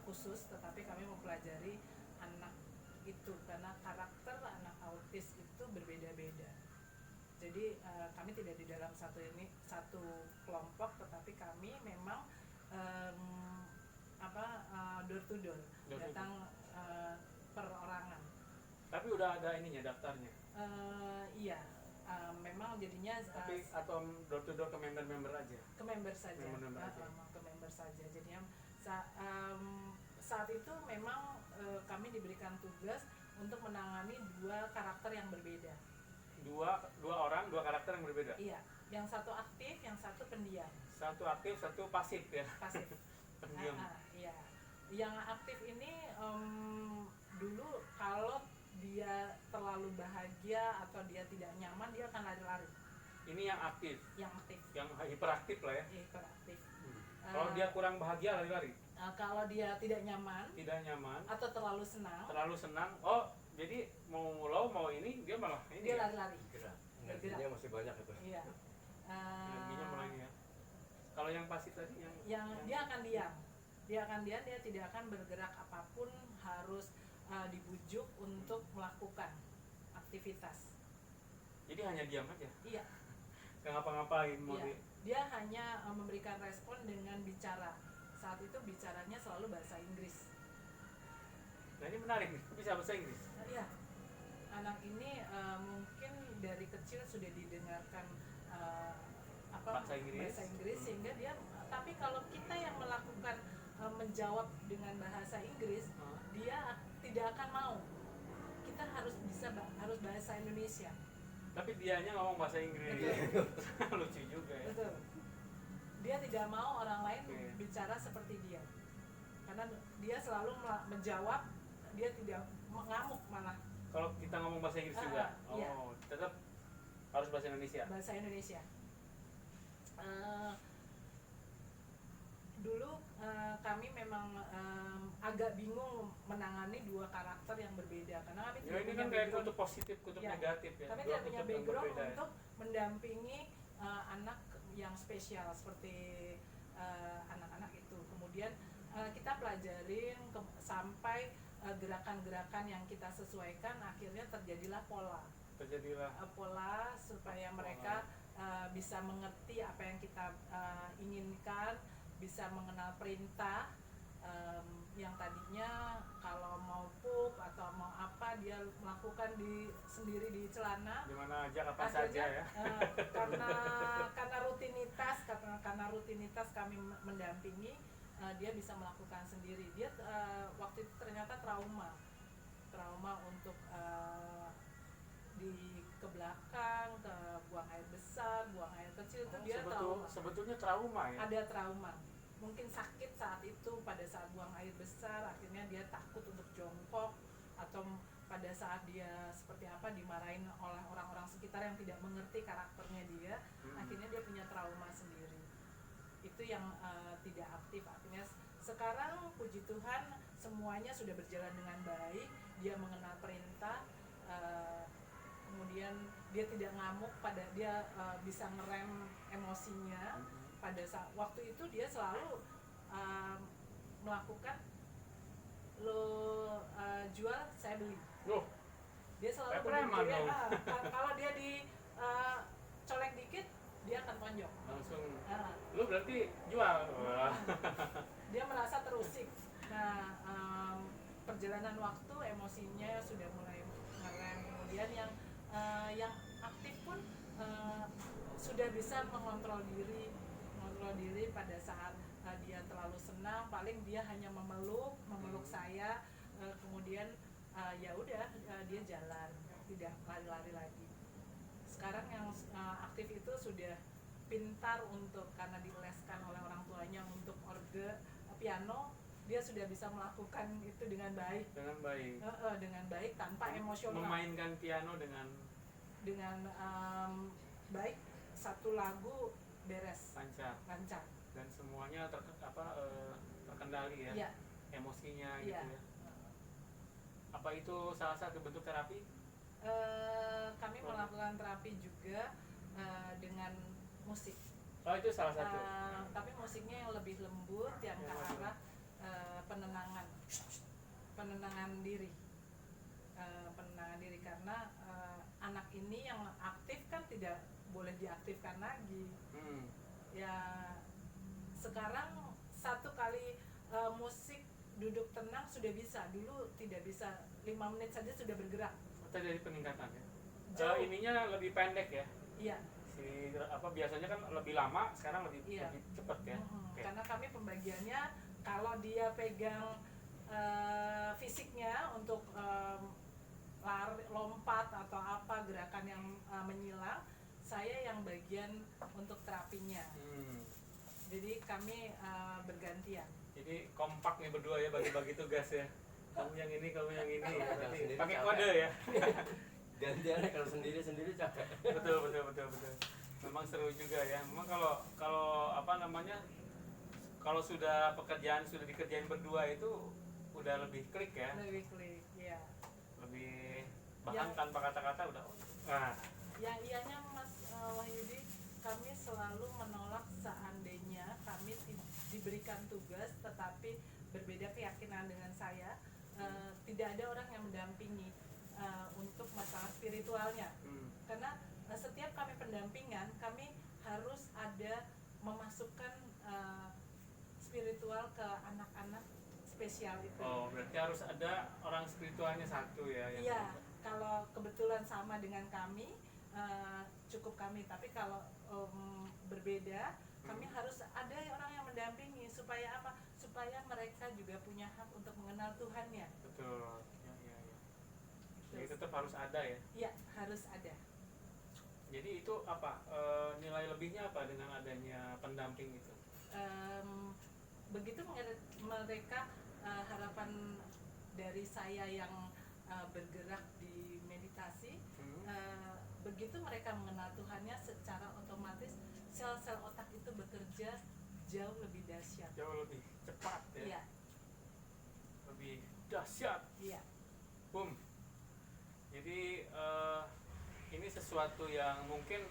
khusus, tetapi kami mempelajari anak itu karena karakter anak autis itu berbeda-beda. Jadi kami tidak di dalam satu kelompok, tetapi kami memang door to door, datang perorangan. Tapi udah ada ininya daftarnya. Iya, memang jadinya Tapi atau door to door ke member-member aja. ke member saja, Member aja. ke member saja. Jadinya saat itu memang kami diberikan tugas untuk menangani dua karakter yang berbeda. Dua orang, dua karakter yang berbeda. Iya, yang satu aktif, yang satu pendiam, Satu aktif, satu pasif ya. pasif. Pendiam. Iya, yang aktif ini dulu kalau dia terlalu bahagia atau dia tidak nyaman, dia akan lari-lari. Ini yang aktif, Yang aktif, yang hiperaktif lah ya. hiperaktif. Kalau dia kurang bahagia lari-lari, Kalau dia tidak nyaman tidak nyaman, atau terlalu senang, terlalu senang. Oh, jadi mau low mau ini dia malah ini. dia ya? lari-lari. Gerak. Energinya masih banyak itu. Iya. Energinya mulai ya. Kalau yang pasif tadi Yang dia akan diam. Dia akan diam, dia tidak akan bergerak apapun, harus dibujuk untuk melakukan aktivitas. jadi hanya diam aja, Iya. nggak ngapa-ngapain mau Iya. Dia hanya memberikan respon dengan bicara. Saat itu bicaranya selalu bahasa Inggris. Nah ini menarik nih, bisa bahasa Inggris. Iya. Anak ini mungkin dari kecil sudah didengarkan Bahasa Inggris. sehingga dia. Tapi kalau kita yang melakukan menjawab dengan bahasa Inggris, dia tidak akan mau. Kita harus harus bahasa Indonesia. Tapi dianya ngomong bahasa Inggris. Betul. Lucu juga ya. Betul. Dia tidak mau orang lain Oke. bicara seperti dia. Karena dia selalu menjawab, dia tidak mengamuk malah. Kalau kita ngomong bahasa Inggris juga, Iya. tetap harus bahasa Indonesia. Bahasa Indonesia. dulu kami memang agak bingung menangani dua karakter yang berbeda karena kami Ya tidak ini punya kan kayak background. kutub positif, kutub Ya, negatif ya. kami Dua tidak punya kutub yang background berbeda ya. untuk mendampingi anak yang spesial seperti anak-anak itu. Kemudian kita pelajarin sampai gerakan-gerakan yang kita sesuaikan, akhirnya terjadilah pola Terjadilah pola supaya mereka bisa mengerti apa yang kita inginkan, bisa mengenal perintah yang tadinya kalau mau pup atau mau apa dia melakukan sendiri di celana. di mana aja kapan Akhirnya, saja ya. karena rutinitas kami mendampingi, dia bisa melakukan sendiri. Dia waktu itu ternyata trauma untuk ke belakang, ke buang air besar, buang air kecil itu dia trauma. Sebetulnya trauma ya. Ada trauma. Mungkin sakit saat itu pada saat buang air besar, akhirnya dia takut untuk jongkok, atau pada saat dia seperti apa dimarahin oleh orang-orang sekitar yang tidak mengerti karakternya dia, akhirnya dia punya trauma sendiri. Itu yang tidak aktif. Akhirnya sekarang puji Tuhan semuanya sudah berjalan dengan baik, dia mengenal perintah, kemudian dia tidak ngamuk, dia bisa ngerem emosinya. Pada saat waktu itu dia selalu melakukan jual saya beli. Loh, Dia selalu preman dong. kalau dia colek dikit dia akan tonjok. langsung lu berarti jual. Wah. Dia merasa terusik. Nah, perjalanan waktu emosinya sudah mulai ngerem. Kemudian yang aktif pun sudah bisa mengontrol diri pada saat dia terlalu senang, paling dia hanya memeluk saya, kemudian ya udah dia jalan, tidak lari-lari lagi. Sekarang yang aktif itu sudah pintar karena dileskan oleh orang tuanya untuk piano, dia sudah bisa melakukan itu dengan baik. Dengan baik tanpa emosional. Memainkan piano dengan baik, satu lagu beres. lancar. Dan semuanya terkendali ya. Iya. Emosinya Iya. gitu ya. Apa itu salah satu bentuk terapi? Kami melakukan terapi juga dengan musik. Oh, itu salah satu. Tapi musiknya yang lebih lembut, yang ke arah penenangan diri. Penenangan diri karena anak ini yang aktif kan tidak boleh diaktifkan lagi. Ya sekarang satu kali musik duduk tenang sudah bisa, dulu tidak bisa, 5 menit saja sudah bergerak. Terjadi peningkatan ya. Jauh. Ininya lebih pendek ya. Iya. Biasanya kan lebih lama, sekarang lebih cepat ya. Okay. Karena kami pembagiannya kalau dia pegang fisiknya untuk lari, lompat atau apa gerakan yang menyilang, saya yang bagian untuk terapinya. Jadi kami bergantian. Jadi kompak nih berdua ya, bagi-bagi tugas ya. Kamu yang ini. Jadi pakai capek. kode ya. Gantian kalau sendiri capek. Betul. Memang seru juga ya. Memang kalau sudah dikerjain berdua itu udah lebih klik ya. Lebih klik, ya. Lebih bahkan tanpa kata-kata udah. Yang ianya Mas Wahyudi, kami selalu menolak seandainya kami diberikan tugas tetapi berbeda keyakinan dengan saya, tidak ada orang yang mendampingi untuk masalah spiritualnya. Karena setiap kami pendampingan, kami harus ada memasukkan spiritual ke anak-anak spesial itu. Oh, berarti harus ada orang spiritualnya satu ya. Iya, kalau kebetulan sama dengan kami, cukup kami. Tapi kalau berbeda, kami harus ada orang yang mendampingi. Supaya apa? Supaya mereka juga punya hak untuk mengenal Tuhannya. Betul. Ya. Jadi tetap harus ada ya. Iya, harus ada. Jadi itu apa? Nilai lebihnya apa dengan adanya pendamping itu? Begitu mereka, harapan dari saya yang bergerak di meditasi, begitu mereka mengenal Tuhannya, secara otomatis sel-sel otak itu bekerja jauh lebih dahsyat. Jauh lebih cepat ya. Iya, Lebih dahsyat. iya. Boom. Jadi ini sesuatu yang mungkin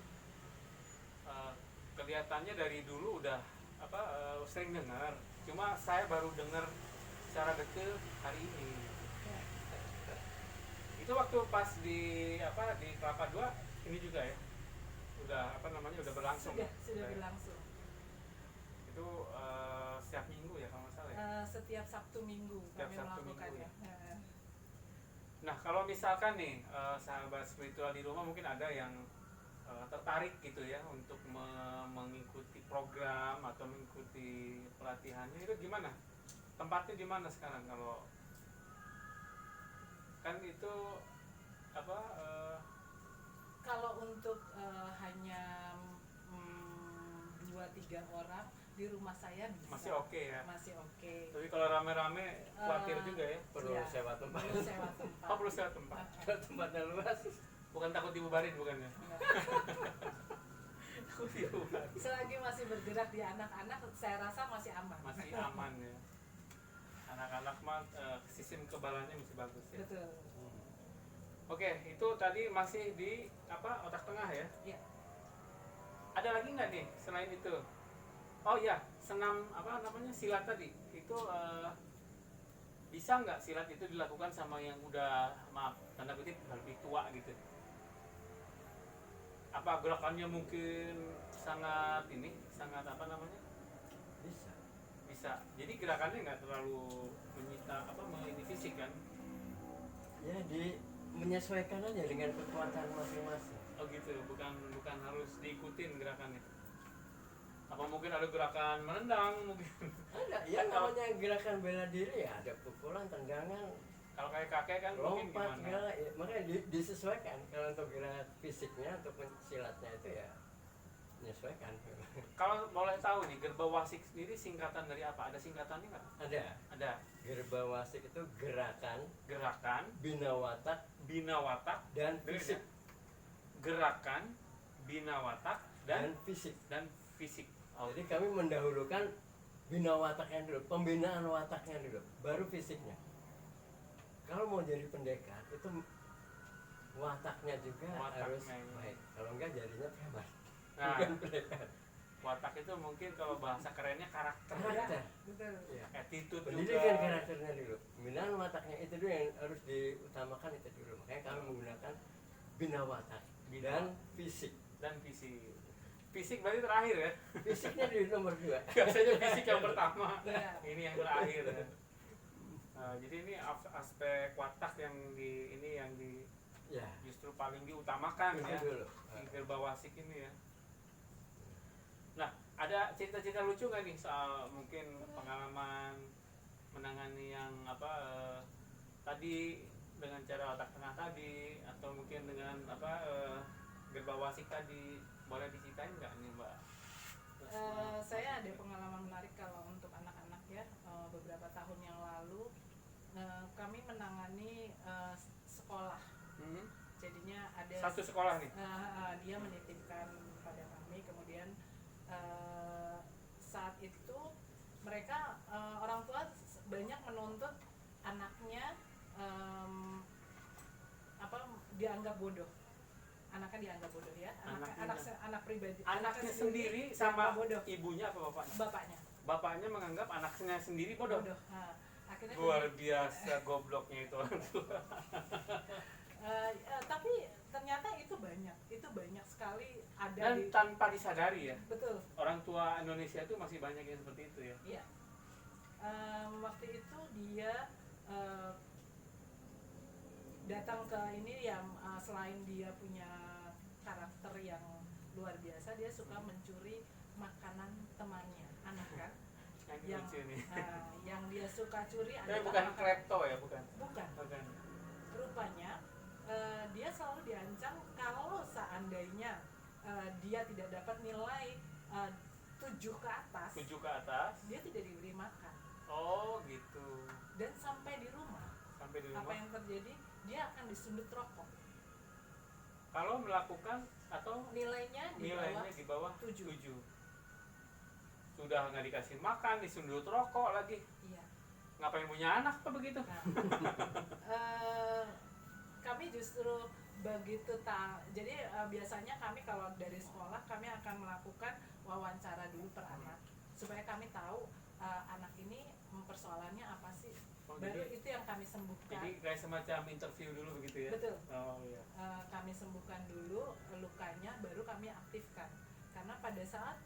kelihatannya dari dulu udah sering dengar. Cuma saya baru dengar secara detail hari ini. Ya. Itu waktu pas di Kelapa II ini juga ya. Udah udah berlangsung. Sudah Ya. berlangsung. Itu setiap minggu ya kalau nggak salah ya. Setiap Sabtu Minggu Setiap kami Sabtu melakukannya. Minggu Nah, kalau misalkan nih sahabat spiritual di rumah mungkin ada yang tertarik gitu ya untuk mengikuti program atau mengikuti pelatihannya, itu gimana? Tempatnya di mana sekarang? Kalau kan itu Kalau untuk hanya 2-3 orang di rumah saya bisa. masih oke ya. Masih oke. Tapi kalau rame-rame khawatir juga ya. Perlu Iya, sewa tempat. perlu sewa tempat. Oh, perlu sewa tempat. Tempatnya luas. Bukan takut dibubarin bukannya? Takut dibubarin. Selagi masih bergerak di anak-anak, saya rasa masih aman. Masih aman ya. Anak-anak mah sistem kebalannya masih bagus ya. Betul. Oke, itu tadi masih di otak tengah ya. Iya. Ada lagi nggak nih selain itu? Oh iya, senam silat tadi itu bisa nggak silat itu dilakukan sama yang udah maaf tanda kutip lebih tua gitu? Apa gerakannya mungkin sangat Bisa. bisa. Jadi gerakannya nggak terlalu menyita ini fisik kan? Ya menyesuaikan aja dengan kekuatan masing-masing. Oh gitu, bukan harus diikutin gerakannya. Apa mungkin ada gerakan menendang mungkin? Ada, ya namanya gerakan bela diri ya ada pukulan, tendangan, Kalau kayak kakek kan mungkin lompat, gimana? segala. Ya, makanya disesuaikan. Kalau untuk gerakan fisiknya, untuk silatnya itu ya menyesuaikan. Kalau boleh tahu nih, Gerbawasik sendiri singkatan dari apa? Ada singkatannya nggak? Ada. Gerbawasik itu gerakan, Gerakan, binawatak, binawatak, dan Dengerin fisik. ya. Gerakan, binawatak, Dan fisik. dan fisik. Oh, Jadi kami mendahulukan binawataknya dulu, pembinaan wataknya dulu, baru fisiknya. Kalau mau jadi pendekar itu wataknya juga harus Wataknya. baik. Kalau enggak jadinya preman. Nah, Bukan pendekar. watak itu mungkin kalau bahasa kerennya karakter, Karakter. Betul. Ya. attitude Pendidikan juga. karakternya dulu. Pembinaan wataknya itu dulu yang harus diutamakan itu dulu. Makanya kami menggunakan binawatak Bina. dan fisik. Dan fisik. Fisik berarti terakhir ya. Fisiknya di nomor 2. Biasanya fisik yang pertama. Iya. Ini yang terakhir ya. Jadi ini aspek watak yang Ya. justru paling diutamakan Itu ya dulu. di Gerbawasik ini ya. Nah, ada cerita-cerita lucu nggak nih soal mungkin pengalaman menangani yang tadi dengan cara otak tengah tadi atau mungkin dengan Gerbawasik tadi, boleh diceritain nggak nih Mbak? Saya ada pengalaman menarik kalau untuk anak-anak ya. Beberapa tahun yang lalu kami menangani sekolah. Jadinya ada Satu sekolah nih. dia menitipkan pada kami, kemudian saat itu mereka orang tua banyak menuntut anaknya dianggap bodoh. Anaknya dianggap bodoh ya, anak pribadi. Anaknya sendiri dianggap sama bodoh. ibunya apa bapaknya? Bapaknya Bapaknya menganggap anaknya sendiri bodoh. Nah, akhirnya Luar biasa gobloknya itu orang tua. tapi ternyata itu banyak sekali ada Dan tanpa disadari ya, betul. orang tua Indonesia itu masih banyak yang seperti itu ya. Iya. Waktu itu dia datang ke ini yang selain dia punya karakter yang luar biasa, dia suka mencuri makanan temannya, anak kan. Yang lucu nih. Yang dia suka curi Tapi adalah bukan makanan. klepto ya, bukan. Bukan. Bukan. Rupanya dia selalu diancam kalau seandainya dia tidak dapat nilai 7 ke atas, 7 ke atas. dia tidak diberi makan. Oh gitu. Dan sampai di rumah, Sampai di apa rumah. yang terjadi? Dia akan disundut rokok. Kalau melakukan atau Nilainya di bawah nilainya di bawah 7. 7. sudah nggak dikasih makan, disundut rokok lagi, Iya. ngapain punya anak apa begitu? Nah, kami justru begitu jadi biasanya kami kalau dari sekolah kami akan melakukan wawancara dulu per anak supaya kami tahu anak ini persoalannya apa sih. Oh, Baru jadi- itu yang kami sembuhkan. Jadi kayak semacam interview dulu begitu ya? Betul. Oh iya. Kami sembuhkan dulu lukanya, baru kami aktifkan. Karena pada saat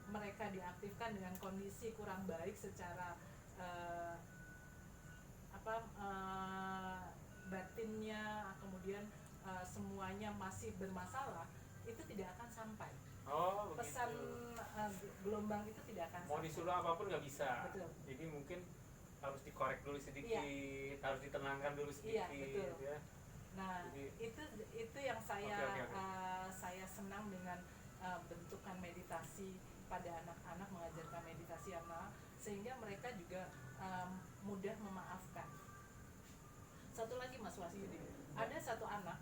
mereka diaktifkan dengan kondisi kurang baik secara batinnya, kemudian semuanya masih bermasalah, itu tidak akan sampai. Oh begitu. Pesan gelombang itu tidak akan Mau sampai. disuruh apapun nggak bisa. Betul. Jadi mungkin harus dikorek dulu sedikit, Iya. harus ditenangkan dulu sedikit, betul. ya. Nah, Jadi- itu yang saya Oke. saya senang dengan bentukan meditasi pada anak-anak, mengajarkan meditasi anak sehingga mereka juga mudah memaafkan. Satu lagi Mas Wahyudi, ada satu anak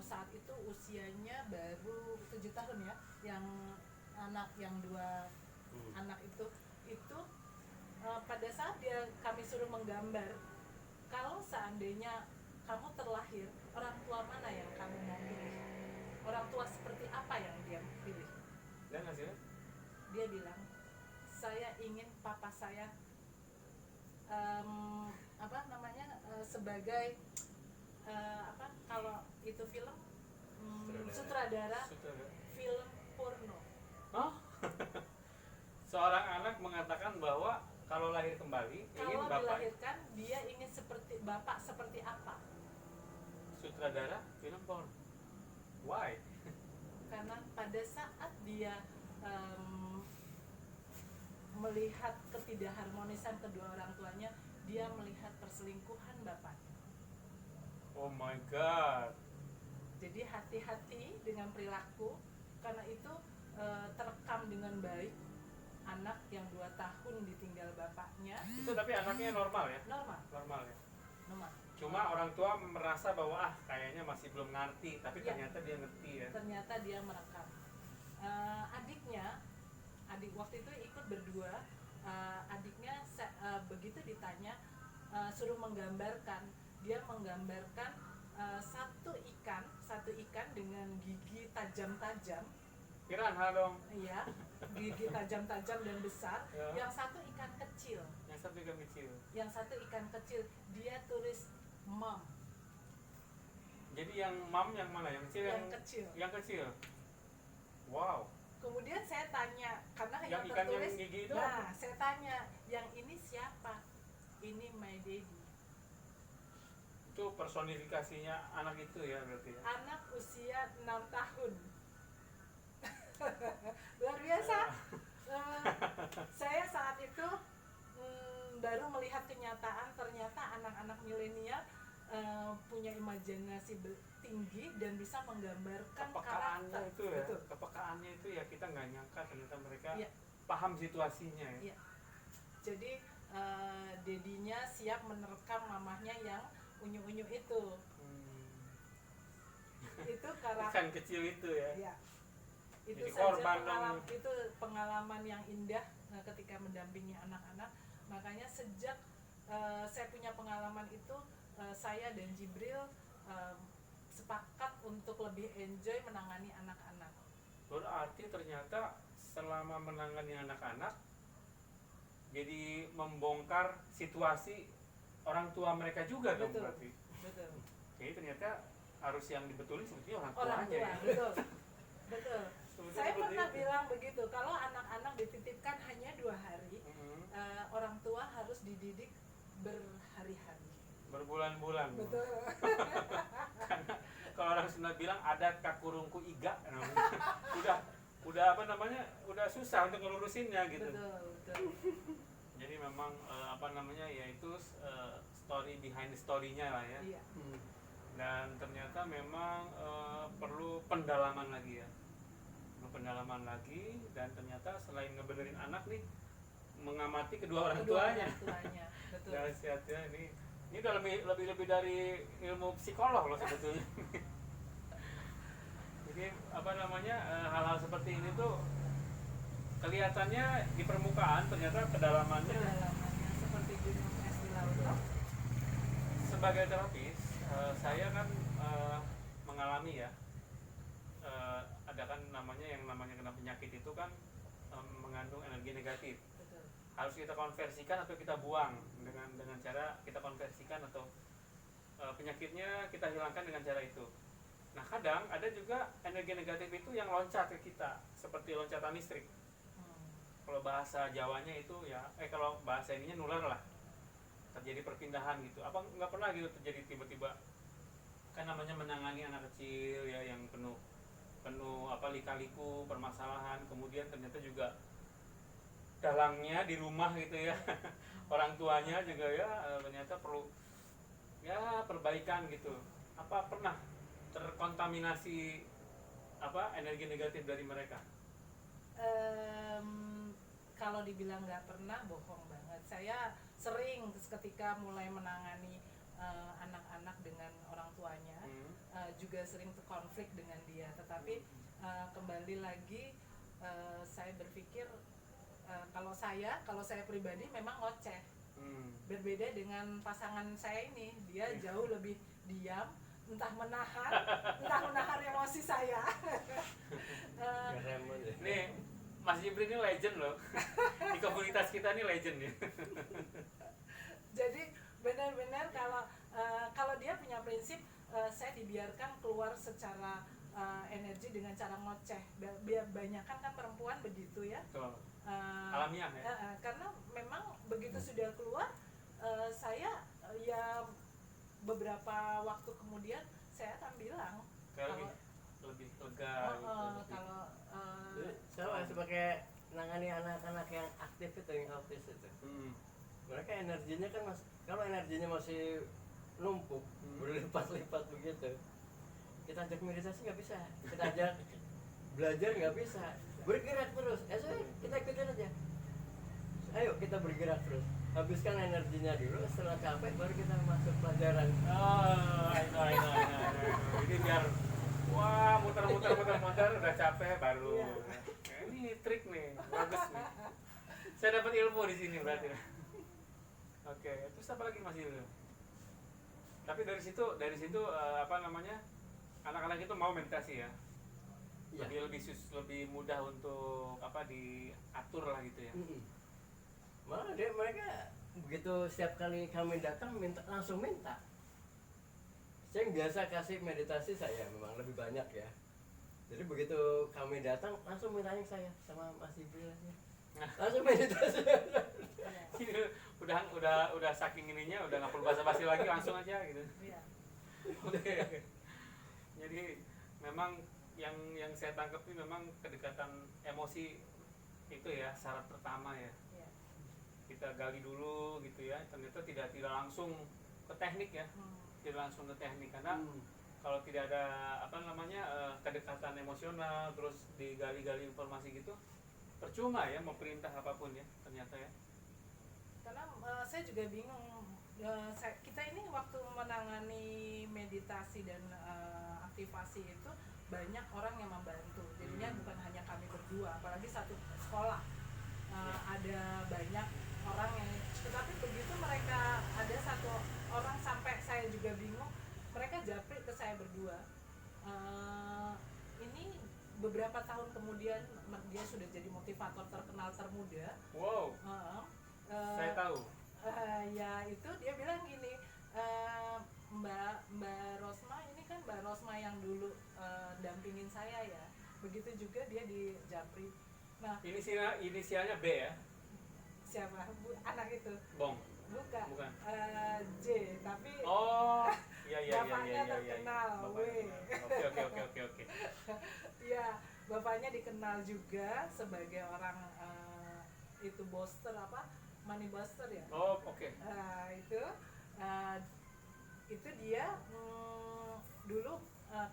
saat itu usianya baru 7 tahun ya, yang anak yang dua anak itu pada saat kami suruh menggambar, kalau seandainya kamu terlahir, orang tua mana yang kamu mau pilih? Orang tua seperti apa yang dia pilih? Dan hasilnya? Dia bilang, saya ingin papa saya sebagai kalau itu film sutradara Sutradara. film porno. Hah? Seorang anak mengatakan bahwa kalau lahir kembali ingin Kalau bapak dilahirkan dia ingin seperti bapak seperti apa? sutradara film porn. Why? Karena pada saat dia melihat ketidakharmonisan kedua orang tuanya, dia melihat perselingkuhan bapaknya. Oh my god. Jadi hati-hati dengan perilaku, karena itu terekam dengan baik. Anak yang 2 tahun ditinggal bapaknya Itu tapi anaknya normal ya? normal, Normal ya. normal. Cuma orang tua merasa bahwa kayaknya masih belum ngerti, tapi Iya. ternyata dia ngerti ya. Ternyata dia merekam. Adik waktu itu ikut berdua. Adiknya begitu ditanya, suruh menggambarkan, dia menggambarkan satu ikan dengan gigi tajam-tajam, Piranha dong. iya, gigi tajam-tajam dan besar. Ya. Yang satu ikan kecil, Yang satu ikan kecil. dia tulis mom, Jadi yang mam yang mana? Yang kecil yang kecil. Yang kecil. Wow. Kemudian saya tanya, karena yang Yang ikan yang tertulis, gigi itu nah saya tanya, yang ini siapa? Ini my daddy. itu personifikasinya anak itu ya berarti ya. Anak usia 6 tahun. Luar biasa. Saya saat itu baru melihat kenyataan, ternyata anak-anak milenial punya imajinasi tinggi dan bisa menggambarkan Kepekaannya karakter. itu ya. Betul. Kepekaannya itu ya kita nggak nyangka ternyata mereka Iya. paham situasinya ya. Iya. Jadi dedinya siap menerkam mamahnya yang unyu-unyu itu. Itu karakter. Ikan kecil itu ya. Ya. Itu Jadi saja korban itu pengalaman yang indah ketika mendampingi anak-anak. Makanya sejak saya punya pengalaman itu, saya dan Jibril sepakat untuk lebih enjoy menangani anak-anak. Berarti ternyata selama menangani anak-anak jadi membongkar situasi orang tua mereka juga dong Betul. berarti. Betul. Jadi ternyata harus yang dibetulin sebetulnya orang Orang tuanya tua, ya. betul. Betul. Sebetulnya Saya seperti pernah itu. bilang begitu, kalau anak-anak dititipkan hanya 2 hari, Mhm. orang tua harus dididik berhari-hari. Berbulan-bulan. Betul. Karena kalau orang Sunda bilang ada kakurungku iga namanya. udah apa namanya? Udah susah untuk ngelurusinnya gitu. Betul. Jadi memang apa namanya? Yaitu story behind the story-nya lah ya. Iya. Dan ternyata memang perlu pendalaman lagi ya. Perlu pendalaman lagi dan ternyata selain ngebenerin anak nih mengamati kedua orang tuanya. Betul. Dahsyat ya ini udah lebih dari ilmu psikolog loh sebetulnya. Jadi apa namanya hal-hal seperti ini tuh kelihatannya di permukaan, ternyata kedalamannya. Kedalamannya seperti gunung es di laut toh. Sebagai terapis, saya kan mengalami ya, ada kan namanya yang namanya kena penyakit itu kan mengandung energi negatif. Betul. Harus kita konversikan atau kita buang dengan cara kita konversikan atau penyakitnya kita hilangkan dengan cara itu. Nah kadang ada juga energi negatif itu yang loncat ke kita seperti loncatan listrik. Kalau bahasa Jawanya itu ya, kalau bahasa ininya nular lah, terjadi perpindahan gitu. Apa nggak pernah gitu terjadi tiba-tiba, kan namanya menangani anak kecil ya yang penuh apa lika-liku permasalahan, kemudian ternyata juga dalangnya di rumah gitu ya, orang tuanya juga ya ternyata perlu ya perbaikan gitu. Apa pernah terkontaminasi apa energi negatif dari mereka? Kalau dibilang nggak pernah, bohong banget. Saya sering ketika mulai menangani anak-anak dengan orang tuanya, juga sering terkonflik dengan dia. Tetapi kembali lagi, saya berpikir kalau saya pribadi memang ngoceh. Berbeda dengan pasangan saya ini, dia jauh lebih diam, entah menahan emosi saya. Nih Mas Jibri ini legend loh. Di komunitas kita ini legend ya. Jadi benar-benar kalau dia punya prinsip, saya dibiarkan keluar secara energi dengan cara ngoceh. Banyakan kan perempuan begitu ya. Alamiah ya. Karena memang begitu sudah keluar, saya ya beberapa waktu kemudian saya akan bilang Kayak lebih lega gitu. kalau Jadi sama sebagai nangani anak-anak yang aktif itu, yang autis itu. Mereka energinya kan kalau energinya masih numpuk, berlipat-lipat begitu, kita ajak meditasi nggak bisa, kita ajak belajar nggak bisa, bergerak terus. Kita ikutin aja. Ayo kita bergerak terus. Habiskan energinya dulu, setelah capek baru kita masuk pelajaran. I know. Ini biar wah muter udah capek baru. Iya. Ini trik nih, bagus nih. Saya dapat ilmu di sini berarti. Oke, terus apa lagi Mas Yul? Tapi dari situ apa namanya, anak-anak itu mau meditasi ya? Iya. Lebih mudah untuk apa diatur lah gitu ya? Malah mereka begitu setiap kali kami datang langsung minta. Saya yang biasa kasih meditasi saya memang lebih banyak ya. Jadi begitu kami datang langsung mintanya saya sama Mas Ibril aja. Langsung meditasi. udah saking ininya udah nggak perlu basa-basi lagi, langsung aja gitu. Iya. Oke. Jadi memang yang saya tangkap ini memang kedekatan emosi itu ya syarat pertama ya. Iya. Kita gali dulu gitu ya. Ternyata tidak langsung ke teknik ya. Tidak langsung ke teknik karena kalau tidak ada apa namanya kedekatan emosional terus digali-gali informasi gitu percuma ya mau perintah apapun ya ternyata ya. Karena saya juga bingung, kita ini waktu menangani meditasi dan aktivasi itu banyak orang yang membantu, jadinya bukan hanya kami berdua, apalagi satu sekolah, ada banyak orang yang, tetapi begitu mereka ada satu orang sampai saya juga bingung, mereka japri ke saya berdua. Ini beberapa tahun kemudian dia sudah jadi motivator terkenal termuda. Wow. Saya tahu. Ya itu dia bilang gini, Mbak Rosma ini kan Mbak Rosma yang dulu dampingin saya ya. Begitu juga dia di Japri. Nah, inisialnya B ya? siapa? Anak itu? Bong. Bukan. J, tapi Oh, iya. bapaknya terkenal. Oke. Ya, bapaknya dikenal juga sebagai orang itu boster apa? Money buster ya. Oh, oke. Itu dia dulu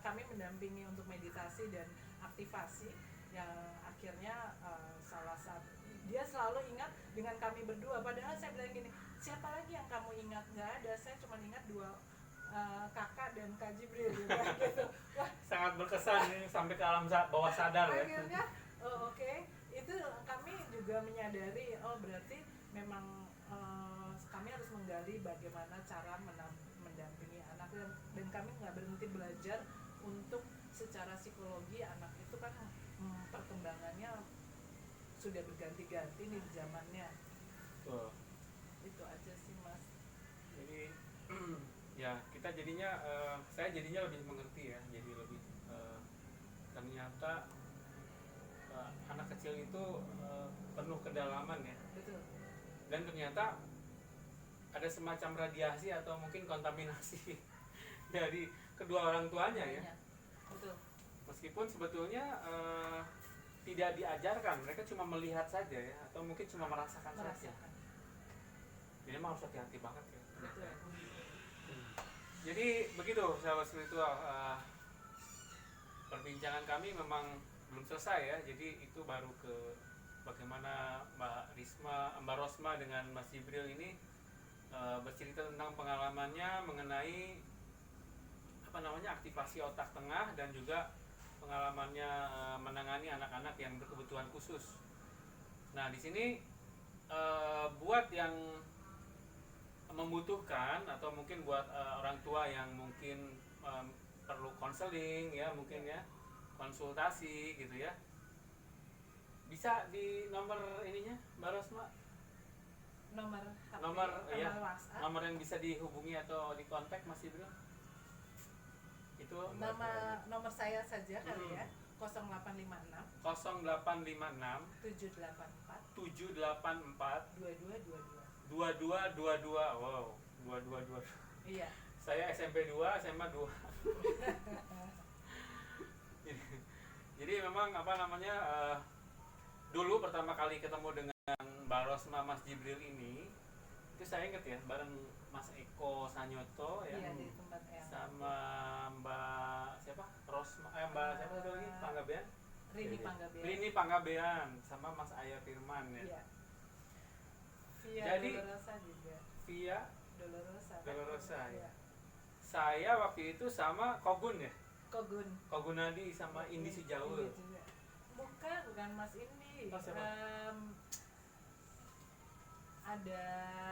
kami mendampingi untuk meditasi dan aktivasi yang akhirnya salah satu dia selalu ingat dengan kami berdua, padahal saya bilang gini, siapa lagi yang kamu ingat? Nggak ada, saya cuma ingat dua, kakak dan Kak Jibril gitu. Wah, Sangat berkesan nih sampai ke alam bawah sadar ya. akhirnya oke. Itu kami juga menyadari oh berarti memang kami harus menggali bagaimana cara mendampingi anak, dan kami nggak berhenti belajar untuk secara psikologi anak itu kan perkembangannya sudah berganti-ganti nih zamannya. Tuh. Itu aja sih Mas. Jadi ya kita jadinya saya jadinya lebih mengerti ya, jadi lebih ternyata anak kecil itu penuh kedalaman ya, Betul. dan ternyata ada semacam radiasi atau mungkin kontaminasi dari kedua orang tuanya ya, Iya, betul. meskipun sebetulnya tidak diajarkan, mereka cuma melihat saja ya, atau mungkin cuma merasakan saja. Merasakan. Jadi emang harus hati-hati banget ya. Betul. Jadi begitu sahabat spiritual, perbincangan kami memang belum selesai ya. Jadi itu baru ke bagaimana Mbak Rosma dengan Mas Jibril ini bercerita tentang pengalamannya mengenai aktivasi otak tengah, dan juga pengalamannya menangani anak-anak yang berkebutuhan khusus. Nah, di sini buat yang membutuhkan atau mungkin buat orang tua yang mungkin perlu konseling ya, mungkin ya konsultasi gitu ya, bisa di nomor ininya Mbak Rosma, Nomor HP, nomor ya, WhatsApp. nomor yang bisa dihubungi atau dikontak Mas Jibril itu Nomor saya saja kali ya. 0856 0856 784 784 2222. 2222. Wow, 2222. Iya. Saya SMP 2, SMA 2. Jadi memang dulu pertama kali ketemu dengan Mbak Rosma Mas Jibril ini, itu saya inget ya, bareng Mas Eko Sanyoto ya. Iya, di tempat yang Sama Mbak siapa? Rosma Mbak siapa satu lagi? Panggabean? Rini Panggabean sama Mas Aya Firman ya. Iya. Via Jadi Dolorosa juga. via Dolorosa. Dolorosa ya. Iya. Saya waktu itu sama Kogun ya. Kogun Nadi sama Indi Sujaul. Iya juga. Bukan Mas Indi. Oh, siapa? Ada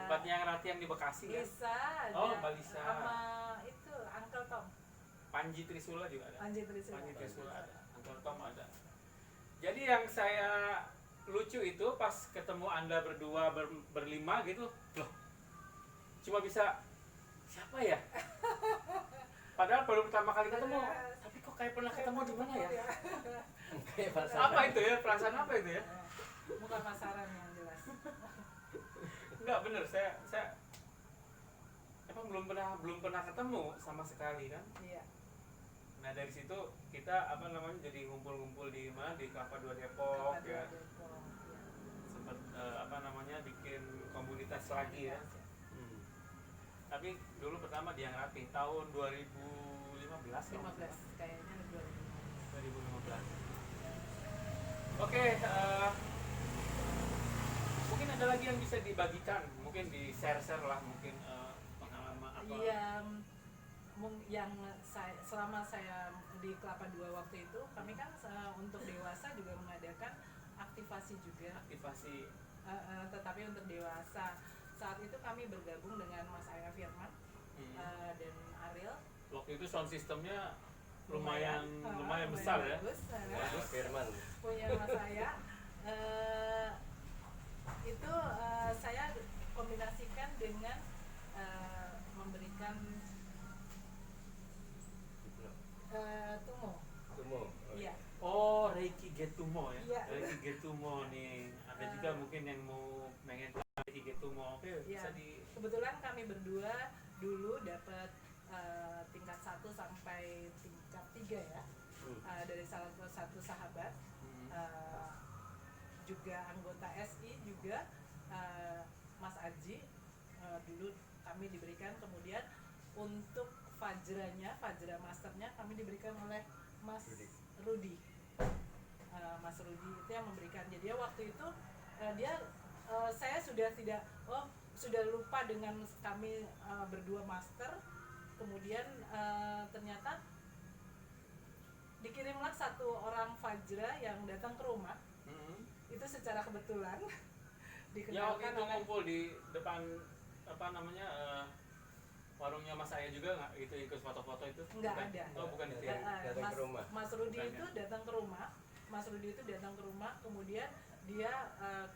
Tempatnya yang Rati yang di Bekasi kan? Lisa, ada Oh, Mbak Lisa. sama itu Uncle Tom. Panji Trisula juga ada. Panji Trisula. Panji Trisula ada. Uncle Tom ada. Jadi yang saya lucu itu pas ketemu Anda berdua berlima gitu, loh. Cuma bisa siapa ya? Padahal baru pertama kali ketemu, tapi kok kayak pernah ketemu di mana ya? Kayak pasangan. Apa itu ya? Perasaan apa itu ya? Bukan pasaran yang jelas. Enggak bener, saya belum pernah ketemu sama sekali kan. Iya. Nah dari situ kita jadi ngumpul-ngumpul di mana, di Kelapa Dua Depok Kelapa ya. Dua Depok, iya. Sempat bikin komunitas lagi ya. Tapi dulu pertama di Yang Rapih tahun 2015 kalau nggak 15 kayaknya 2015. Oke, mungkin ada lagi yang bisa dibagikan, mungkin di share lah, mungkin pengalaman apa? Iya, yang selama saya di Kelapa Dua waktu itu, kami kan untuk dewasa juga mengadakan aktivasi juga. Aktivasi. Tetapi untuk dewasa saat itu kami bergabung dengan Mas Aya Firman dan Ariel. Waktu itu sound systemnya lumayan besar ya. Bagus, Mas Firman. punya Mas Aya. Itu saya kombinasikan dengan memberikan tumo. Iya. Oh, Reiki Getumo ya. Iya. Reiki Getumo nih. Ada juga mungkin yang mau pengen Reiki Getumo. Oke, bisa di Kebetulan kami berdua dulu dapat tingkat 1 sampai tingkat 3 ya. Dari salah satu sahabat, juga anggota SI juga, Mas Aji, dulu kami diberikan. Kemudian untuk Fajra masternya kami diberikan oleh Mas Rudi. Mas Rudi itu yang memberikan. Jadi waktu itu saya sudah lupa dengan kami berdua master. Kemudian ternyata dikirimlah satu orang Fajra yang datang ke rumah. itu secara kebetulan Ya waktu dikenalkan itu oleh ngumpul di depan apa namanya warungnya Mas saya juga nggak gitu ikut foto-foto itu? Nggak Bukan? ada. Oh bukan itu. Nggak Ya? ada. Datang ke rumah. Mas Rudi Bukannya. itu datang ke rumah. Mas Rudi itu datang ke rumah, kemudian dia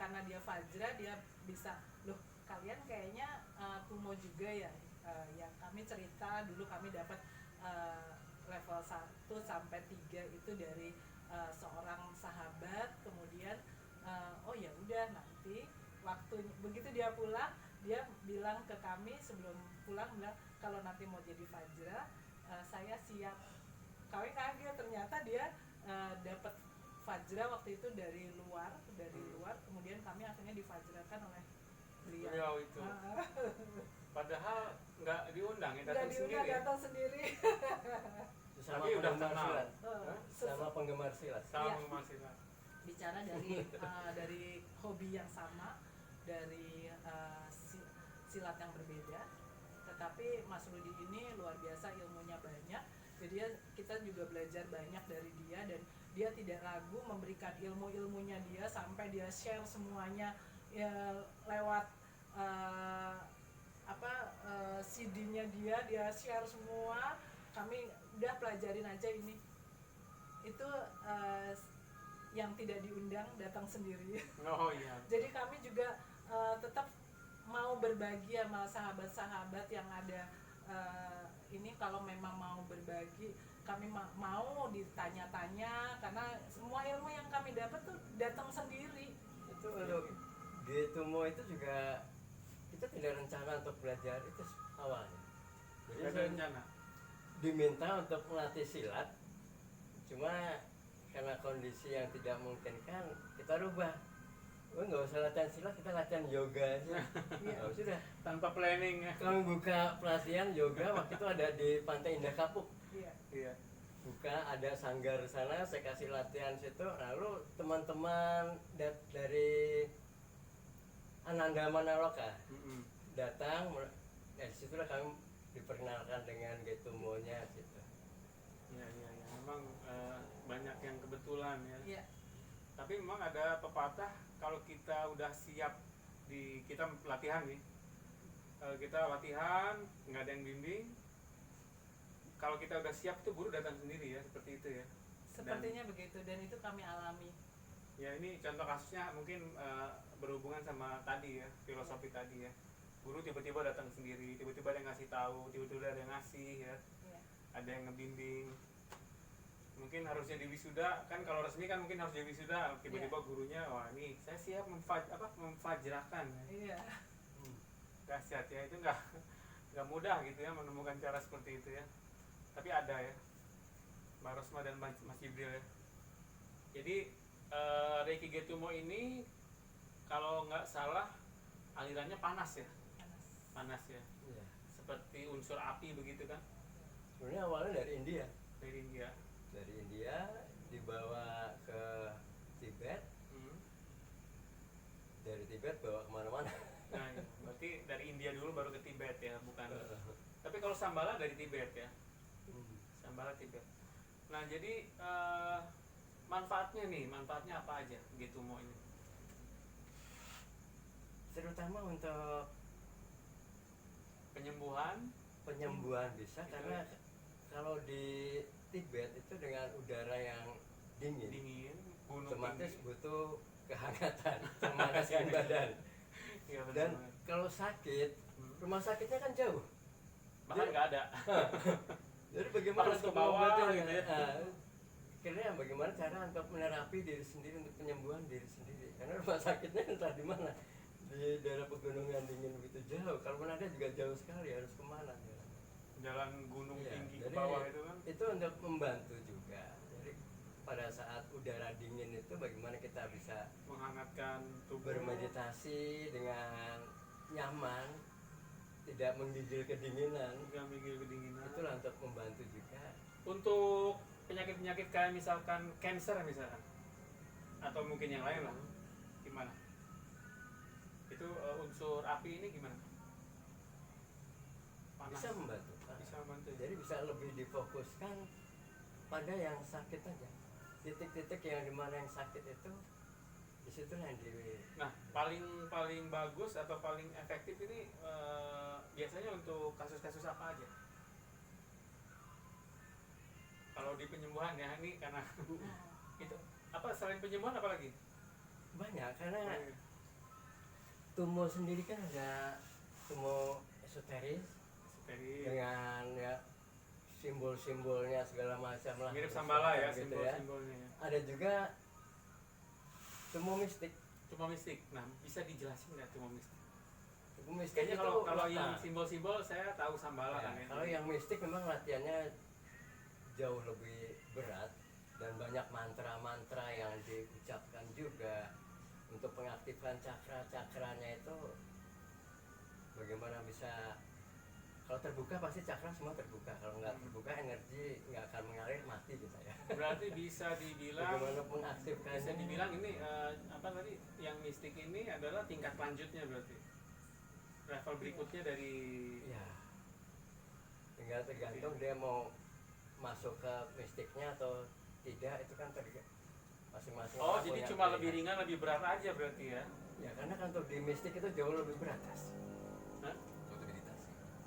karena dia Fajra, dia bisa, loh kalian kayaknya Kumo juga ya. Ya kami cerita dulu kami dapat level 1 sampai 3 itu dari seorang sahabat, kemudian oh ya udah nanti waktu begitu dia pulang, dia bilang ke kami sebelum pulang, bilang kalau nanti mau jadi Fajra saya siap. Kami kaget, ternyata dia dapat Fajra waktu itu dari luar, kemudian kami akhirnya difajrakan oleh beliau. Beliau itu. Padahal nggak diundang ya, Nggak datang diundang, sendiri. Ya? datang sendiri. Sama Tapi udah penggemar kenal. silat. Hah? Sama penggemar silat. Sama Iya. masih lah. Bicara dari hobi yang sama, dari silat yang berbeda, tetapi Mas Rudi ini luar biasa, ilmunya banyak, jadi kita juga belajar banyak dari dia, dan dia tidak ragu memberikan ilmunya dia sampai dia share semuanya ya, lewat CD-nya dia share semua. Kami udah pelajarin aja ini, itu yang tidak diundang datang sendiri. Oh iya. Jadi kami juga tetap mau berbagi sama sahabat-sahabat yang ada ini, kalau memang mau berbagi, kami mau ditanya-tanya, karena semua ilmu yang kami dapat tuh datang sendiri. Itu untuk Getumo itu juga kita tidak rencana untuk belajar itu awalnya. Jadi Nggak ada saya rencana. diminta untuk melatih silat, cuma karena kondisi yang tidak memungkinkan kita rubah. Oh, nggak usah latihan silat, kita latihan yoga aja. Iya. Oh, sudah. Tanpa planning ya. Kami buka pelatihan yoga waktu itu ada di Pantai Indah Kapuk. Iya. Iya. Buka, ada sanggar sana, saya kasih latihan situ. Lalu teman-teman dari Ananda Manaloka Mm-mm. datang, dari situlah kami diperkenalkan dengan Getumo-nya situ. Iya iya iya. Memang banyak yang kebetulan ya. Iya. Tapi memang ada pepatah, kalau kita udah siap di kita latihan nih, kita latihan nggak ada yang bimbing, kalau kita udah siap tuh guru datang sendiri ya, seperti itu ya. Sepertinya begitu, dan itu kami alami. Ya ini contoh kasusnya mungkin berhubungan sama tadi ya, filosofi tadi ya. Guru tiba-tiba datang sendiri, tiba-tiba ada yang ngasih tahu, tiba-tiba ada yang ngasih ya, Iya. ada yang ngebimbing. Mungkin harusnya di wisuda kan, kalau resmi kan mungkin harus di wisuda, tiba-tiba gurunya, wah ini saya siap memfajrakan ya. Iya. Dahsyat ya, itu nggak mudah gitu ya menemukan cara seperti itu ya. Tapi ada ya, Mbak Rosma dan Mas Jibril ya. Jadi Reiki Getumo ini kalau nggak salah alirannya panas ya, Panas. panas ya, Iya. seperti unsur api begitu kan, Sebenarnya awalnya dari India. dari India. Dari India dibawa ke Tibet, Hmm. dari Tibet bawa kemana-mana. Nah, iya. Berarti dari India dulu baru ke Tibet ya, bukan. Tapi kalau Sambala dari Tibet ya, Sambala Tibet. Nah, jadi manfaatnya apa aja Getumo ini? Terutama untuk Penyembuhan, bisa, Itu. karena kalau di Tibet itu dengan udara yang dingin, gunung otomatis tinggi. butuh kehangatan, memanaskan badan. Iya, benar Dan banget. kalau sakit, Hmm. rumah sakitnya kan jauh. Bahkan nggak ada. Jadi bagaimana Harus ke untuk bawah mengobati gitu ya. akhirnya bagaimana cara untuk menerapi diri sendiri, untuk penyembuhan diri sendiri. Karena rumah sakitnya entah di mana, di daerah pegunungan dingin begitu jauh. Kalaupun ada juga jauh sekali, harus kemana? Jalan gunung Iya, tinggi ke jadi bawah itu kan. itu untuk membantu juga. Jadi pada saat udara dingin itu bagaimana kita bisa Menghangatkan tubuh. bermeditasi dengan nyaman, tidak menggigil kedinginan. Nggak mikir kedinginan. Itulah untuk membantu juga. Untuk penyakit-penyakit kayak misalkan cancer misalkan, atau mungkin yang lain lah, gimana? Itu unsur api ini gimana? Panas. Bisa membantu. Bisa membantu. Ya? Jadi bisa lebih difokuskan pada yang sakit aja. Titik-titik yang dimana yang sakit itu Di situ yang Nah, paling bagus atau paling efektif ini biasanya untuk kasus-kasus apa aja? Kalau di penyembuhan ya, ini karena itu apa selain penyembuhan apa lagi? banyak, karena tumbuh sendiri kan ada tumbuh esoteris Steril. dengan ya simbol-simbolnya segala macam lah. Mirip Sambala ya, gitu simbol-simbolnya ya. Ada juga tumbuh mistik. Cuma mistik. Nah, bisa dijelasin nggak cuma mistik? Tumbuh mistik Kayaknya itu kalau yang nah, simbol-simbol saya tahu Sambala ya, kan ya. kalau yang mistik memang latihannya jauh lebih berat dan banyak mantra-mantra yang diucapkan juga untuk pengaktifan cakra-cakranya itu. Bagaimana bisa, kalau terbuka pasti cakra semua terbuka, kalau nggak terbuka energi nggak akan mengalir, mati kita ya. Berarti bisa dibilang Bagaimana mengaktifkan, bisa dibilang ini apa tadi yang mistik ini adalah tingkat lanjutnya berarti. Level berikutnya dari ya tinggal tergantung dia mau masuk ke mistiknya atau tidak, itu kan masing-masing Oh, orang jadi punya cuma lebih pilihan. ringan, lebih berat aja berarti ya. Ya karena kan untuk di mistik itu jauh lebih berat. Hah? Untuk meditasi.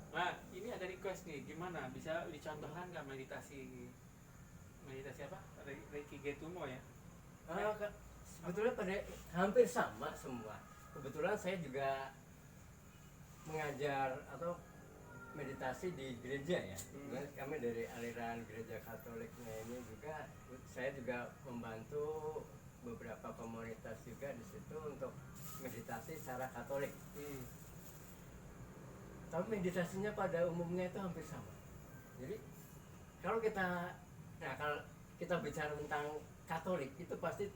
Nah, ini ada request nih, gimana? Bisa dicontohkan nggak meditasi apa? Reiki Getumo ya? Sebetulnya pada hampir sama semua. Kebetulan saya juga mengajar atau meditasi di gereja ya. Kami dari aliran gereja Katoliknya ini juga, saya juga membantu beberapa komunitas juga di situ untuk meditasi secara Katolik. Tapi meditasinya pada umumnya itu hampir sama. Jadi kalau kita bicara tentang Katolik itu pasti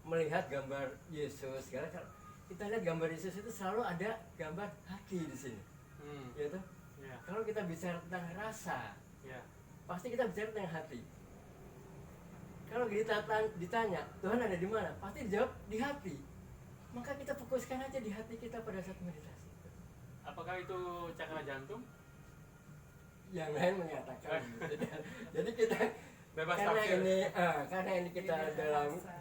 melihat gambar Yesus segala. Kalau kita lihat gambar Yesus itu selalu ada gambar hati di sini, ya toh? Ya, Kalau kita bicara tentang rasa, ya. pasti kita bicara tentang hati. Kalau ditanya Tuhan ada di mana, pasti dijawab di hati. Maka kita fokuskan aja di hati kita pada saat meditasi. Apakah itu cakra jantung? Yang lain menyatakan gitu. Jadi kita Bebas karena tafsir. ini kita Ini dalam bahasa.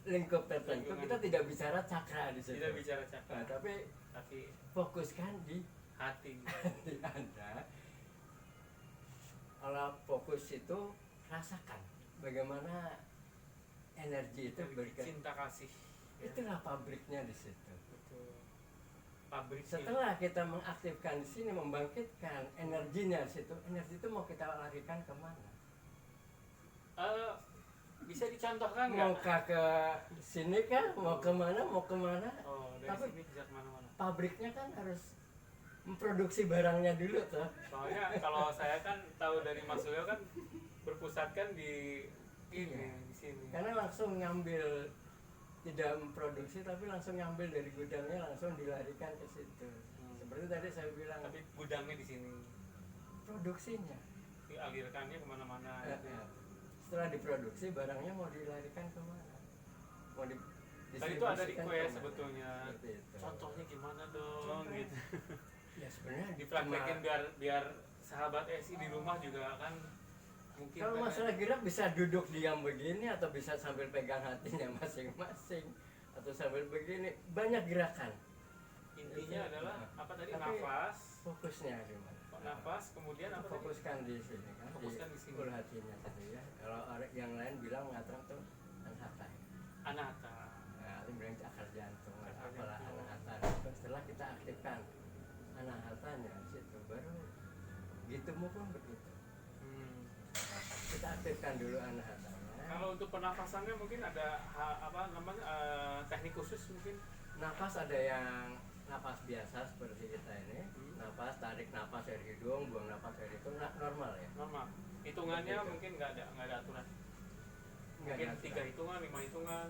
lingkup tertentu, kita tidak bicara cakra di situ. Tidak bicara cakra, Tapi tapi fokuskan di hati. hati Anda. Kalau fokus itu rasakan bagaimana energi itu Cinta kasih. Ya, itulah pabriknya di situ. betul. Pabriknya. Setelah kita mengaktifkan di sini, membangkitkan energinya di situ, energi itu mau kita larikan kemana? Bisa dicontohkan Mau nggak? ke sini kah? Mau kemana? Mau kemana? Oh, dari Tapi- sini bisa kemana-mana. Pabriknya kan harus memproduksi barangnya dulu tuh. Soalnya kalau saya kan tahu dari Mas Leo kan berpusatkan di ini, Iya. di sini. Karena langsung ngambil, tidak memproduksi tapi langsung ngambil dari gudangnya, langsung dilarikan ke situ. Seperti tadi saya bilang, Tapi gudangnya di sini, produksinya. dialirkannya kemana-mana. Gitu ya. Setelah diproduksi, barangnya mau dilarikan kemana? Mau Tadi itu ada didistribusikan request kemana? sebetulnya. Seperti itu. Contohnya gimana dong? Contohnya. Gitu. Ya sebenarnya Dipraktekin cuma- biar sahabat SI di rumah juga kan mungkin. kalau pengen- masalah gerak bisa duduk diam begini atau bisa sambil pegang hatinya masing-masing atau sambil begini, banyak gerakan. intinya adalah apa tadi, Tapi- nafas, Fokusnya di mana? nafas, kemudian apa tadi? Fokuskan di sini kan, Fokuskan di sini. full hatinya tadi ya. Kalau orang yang lain bilang mengatakan tuh anahata. Anata. Nah, itu bilang akar jantung, Akar apalah jantung. anahata. Setelah kita aktifkan anahatanya di situ, baru gitu pun begitu. Kita aktifkan dulu anahatanya. Kalau untuk pernafasannya mungkin ada teknik khusus mungkin. Nafas ada yang nafas biasa seperti kita ini, nafas tarik nafas dari hidung, buang nafas dari itu normal ya. Normal. Hitungannya Begitu. mungkin nggak ada aturan. Nggak Mungkin ada 3 aturan. hitungan, 5 hitungan.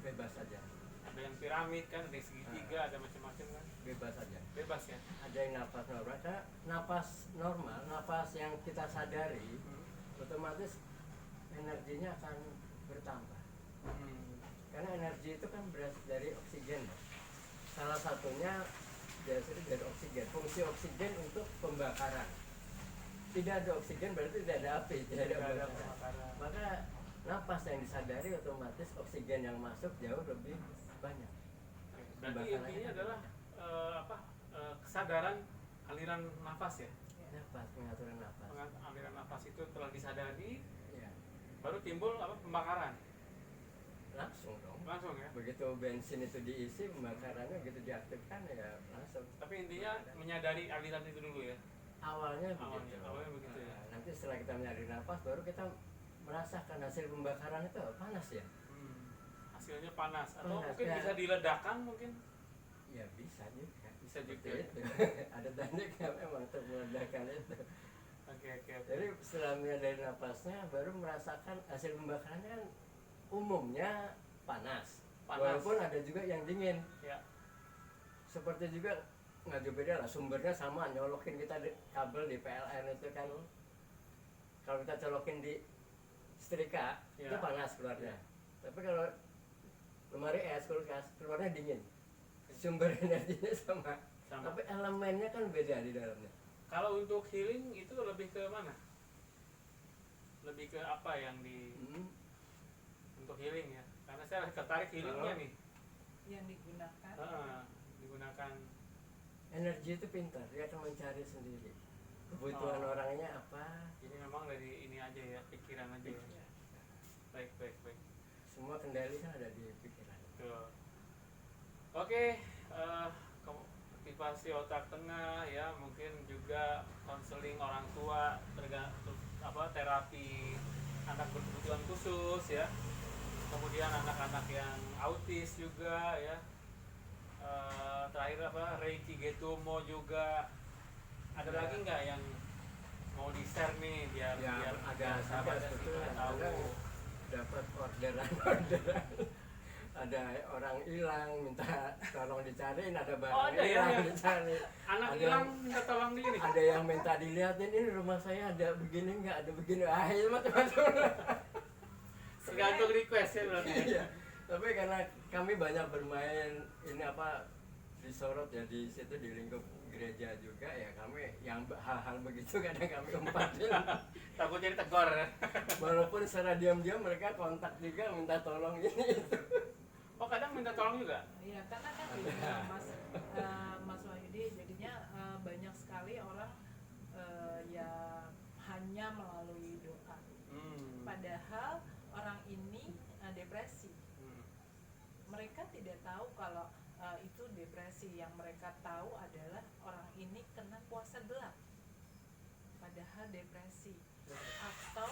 Bebas saja, Ada yang piramid kan, ada yang segitiga, ada macam-macam kan. bebas saja. Bebas ya. Ada yang nafas normal, karena nafas normal, nafas yang kita sadari, otomatis energinya akan bertambah. Karena energi itu kan berasal dari oksigen. Salah satunya berasal dari oksigen. Fungsi oksigen untuk pembakaran. Tidak ada oksigen berarti tidak ada api, tidak ada pembakaran. Maka napas yang disadari otomatis oksigen yang masuk jauh lebih banyak. Berarti Pembakarannya intinya kan adalah banyak. kesadaran aliran nafas ya. Nafas, pengaturan nafas. Aliran nafas itu telah disadari, Ya, baru timbul pembakaran langsung dong. langsung ya. Begitu bensin itu diisi, pembakarannya begitu diaktifkan ya langsung. Tapi intinya menyadari aliran itu dulu ya. Awalnya begitu. Awalnya begitu ya. Nah, nanti setelah kita menyadari nafas, baru kita merasakan hasil pembakaran itu panas ya. Hasilnya panas atau Panas, mungkin ya. bisa diledakan mungkin. Ya bisa juga. Bisa Seperti juga. itu. Ada tekniknya memang untuk meledakan itu. Oke. Jadi setelah menyadari nafasnya, baru merasakan hasil pembakarannya kan umumnya panas. Walaupun ada juga yang dingin. Ya. Seperti juga nggak jauh beda lah, sumbernya sama, nyolokin kita di kabel di PLN itu kan, kalau kita colokin di setrika Ya. itu panas keluarnya. Tapi kalau lemari es kulkas keluarnya dingin. Sumber energinya sama. Sama. Tapi elemennya kan beda di dalamnya. Kalau untuk healing itu lebih ke mana? Lebih ke apa yang untuk healing ya? Karena saya tertarik healingnya nih. yang digunakan Digunakan Energi itu pintar, dia akan mencari sendiri kebutuhan orangnya apa. ini memang dari ini aja ya, pikiran aja ya. Ya. Baik. Semua kendali kan ada di pikiran. Betul. Oke, aktivasi otak tengah ya, mungkin juga konseling orang tua, tergantung terapi anak berkebutuhan khusus ya. Kemudian anak-anak yang autis juga ya. Terakhir Reiki Getumo juga. Ada Ya. lagi nggak yang mau di share nih biar Ya, ada sahabat juga sebetulnya, tahu. ada dapat orderan ada orang hilang minta tolong dicariin, ada barang Oh, ada ya, hilang ya. dicari, Anak Ada- hilang minta tolong di ini. ada yang minta dilihatin, ini rumah saya ada begini nggak, ada begini, itu macam-macam. Tergantung request ya berarti. Iya, tapi karena kami banyak bermain ini disorot ya di situ, di lingkup gereja juga ya, kami yang hal-hal begitu kadang kami umpatin. Takut jadi tegor ya. Walaupun secara diam-diam mereka kontak juga minta tolong ini itu. Oh, kadang minta tolong juga. Iya, karena kan gini, Mas Wahyudi, jadinya banyak sekali orang yang hanya melalui doa. Padahal orang ini depresi. Mereka tidak tahu kalau itu depresi. Yang mereka tahu adalah orang ini kena puasa gelap. Padahal depresi. Atau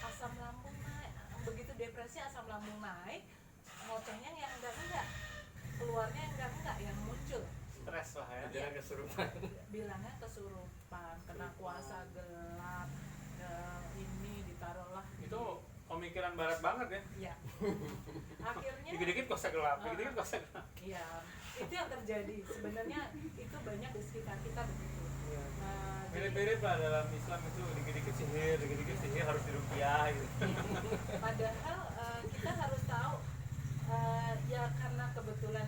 asam lambung naik. Begitu depresi, asam lambung naik, ngocehnya yang enggak, keluarnya yang enggak, yang muncul. Stres lah ya. Dia kesurupan. Bilangnya kesurupan, kena puasa gelap, ini ditaruhlah Itu pemikiran barat banget ya. ya. Akhirnya Dikit-dikit kosa gelap, dikit-dikit kosa gelap. iya, itu yang terjadi. Sebenarnya itu banyak di sekitar kita begitu. Jadi Mirip-mirip lah dalam Islam itu, dikit-dikit sihir harus dirupiah gitu. padahal kita harus tahu, ya karena kebetulan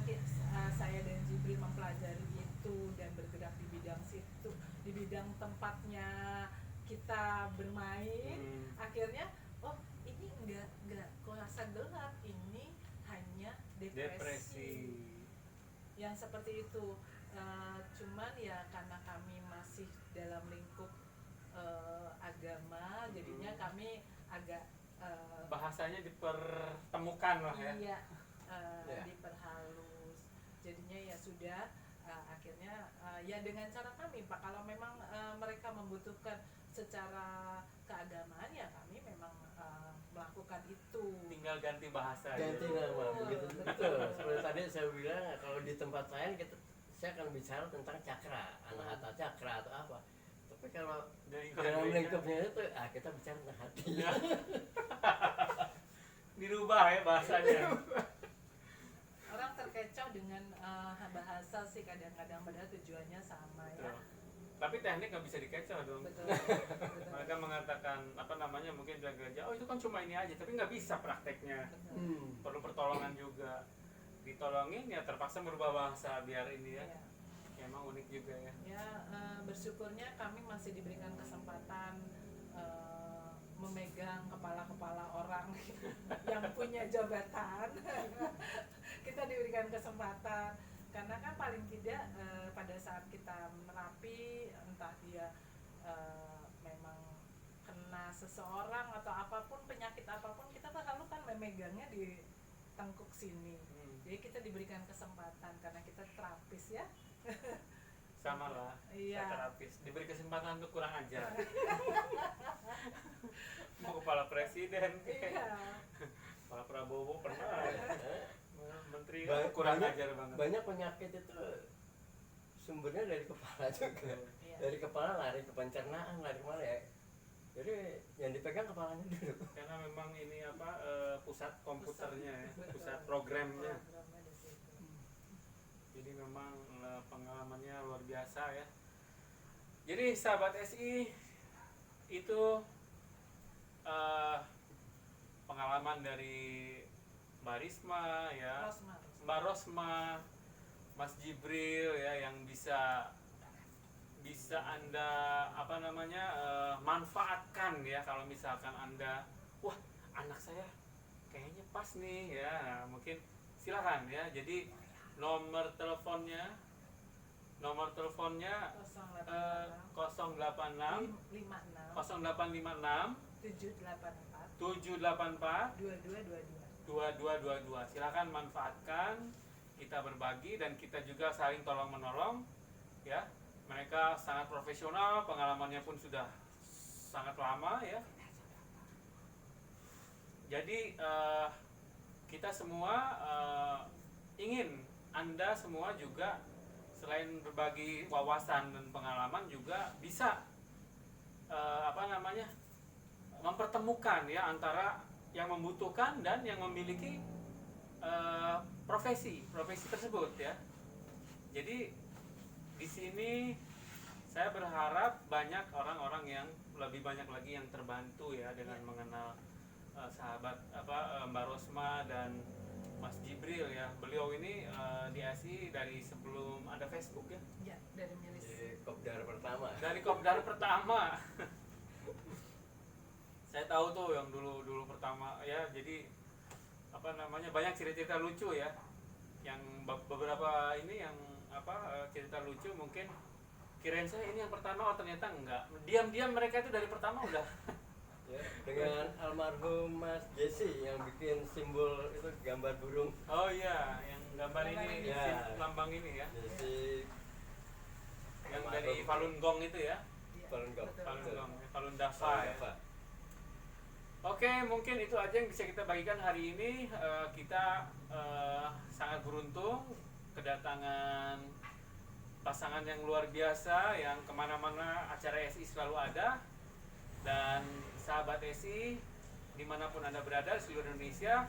saya dan Jibril mempelajari itu dan bergerak di bidang situ, di bidang tempatnya kita bermain, akhirnya ini enggak kuasa gelap, ini hanya depresi. Yang seperti itu. Cuman ya karena kami masih dalam lingkup agama, jadinya kami agak Bahasanya dipertemukan lah ya. iya Ya. diperhalus. Jadinya ya sudah, akhirnya ya dengan cara kami Pak, kalau memang mereka membutuhkan secara keagamaan ya kami memang melakukan itu. Tinggal ganti bahasa Ganti gitu. nama begitu, betul. Seperti tadi saya bilang, kalau di tempat saya saya akan bicara tentang cakra, anahata cakra atau apa. Tapi kalau Dari dalam gereja. lingkupnya itu, kita bicara tentang hati. Ya. Dirubah ya bahasanya. Orang terkecoh dengan bahasa sih kadang-kadang, padahal tujuannya sama ya. Betul. Tapi teknik nggak bisa dikecoh dong. Betul. Mereka mengatakan mungkin dari gereja, oh itu kan cuma ini aja, tapi nggak bisa prakteknya. Betul. Perlu pertolongan juga. Ditolongin ya terpaksa merubah bahasa biar ini ya. Ya. Ya, emang unik juga ya. Ya, bersyukurnya kami masih diberikan kesempatan memegang kepala-kepala orang yang punya jabatan. kita diberikan kesempatan karena kan paling tidak pada saat kita merapi entah dia memang kena seseorang atau apapun penyakit apapun kita selalu kan memegangnya di tengkuk sini. Jadi kita diberikan kesempatan karena kita terapis ya. Sama lah, Iya. saya terapis diberi kesempatan untuk kurang ajar. Mau kepala presiden, Iya. Pak Prabowo pernah, menteri Ba- kurang banyak- ajar banget. Banyak penyakit itu sumbernya dari kepala juga. Iya. Dari kepala lari ke pencernaan, lari kemana ya. Jadi yang dipegang kepalanya dulu. Karena memang ini apa pusat komputernya ya, Betul. pusat programnya. Programnya di situ. Jadi memang pengalamannya luar biasa ya. Jadi sahabat SI itu pengalaman dari Mbak Risma ya, Rosma. Mbak Rosma, Mas Jibril ya yang bisa Anda apa namanya manfaatkan ya kalau misalkan Anda wah anak saya kayaknya pas nih ya. Nah, mungkin silakan ya. Jadi nomor teleponnya 086 086 0856 784 784 2222. 2222. Silakan manfaatkan, kita berbagi dan kita juga saling tolong menolong ya. Mereka sangat profesional, pengalamannya pun sudah sangat lama ya. Jadi kita semua ingin Anda semua juga selain berbagi wawasan dan pengalaman juga bisa mempertemukan ya antara yang membutuhkan dan yang memiliki profesi tersebut ya. Jadi di sini saya berharap banyak orang-orang yang lebih banyak lagi yang terbantu ya dengan mengenal sahabat Mbak Rosma dan Mas Jibril ya. Beliau ini di ASI dari sebelum ada Facebook ya. Ya, dari milis. Di kopdar pertama. Dari kopdar pertama. Saya tahu tuh yang dulu pertama ya. Jadi banyak cerita-cerita lucu ya. Yang beberapa ini yang cerita lucu mungkin kirain saya ini yang pertama, oh ternyata enggak. Diam-diam mereka itu dari pertama udah. Ya, dengan almarhum Mas Jesse yang bikin simbol itu gambar burung. Oh iya, yang gambar ini, Ya. lambang ini ya. Jesse Yang dari Falun Gong itu ya. Iya, Falun Gong. betul. Falun Gong, Falun Falun Dafa ya. Dafa. Oke, mungkin itu aja yang bisa kita bagikan hari ini. Kita sangat beruntung kedatangan pasangan yang luar biasa yang kemana-mana acara SI selalu ada. Dan sahabat SI dimanapun Anda berada di seluruh Indonesia,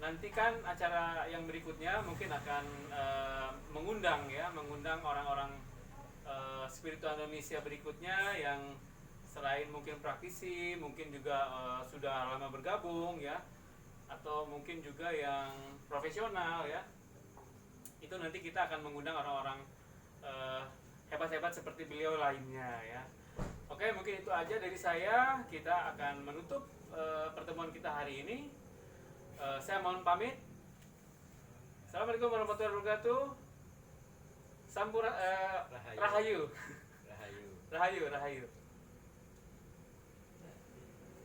nantikan acara yang berikutnya mungkin akan mengundang orang-orang spiritual Indonesia berikutnya yang selain mungkin praktisi, mungkin juga sudah lama bergabung ya, atau mungkin juga yang profesional ya. Itu nanti kita akan mengundang orang-orang hebat-hebat seperti beliau lainnya ya. Oke, mungkin itu aja dari saya. Kita akan menutup pertemuan kita hari ini. Saya mohon pamit. Assalamualaikum warahmatullahi wabarakatuh. Rahayu. Rahayu.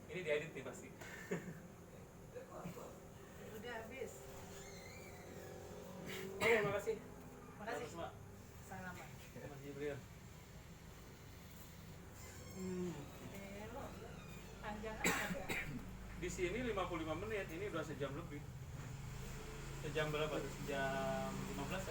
Ini diedit nih pasti. Udah habis. Oke, makasih. Makasih. Mas Salaman. Mas Jibril. Lo panjang aja. Di sini 55 menit, ini udah sejam lebih. Sejam berapa tuh? Sejam 15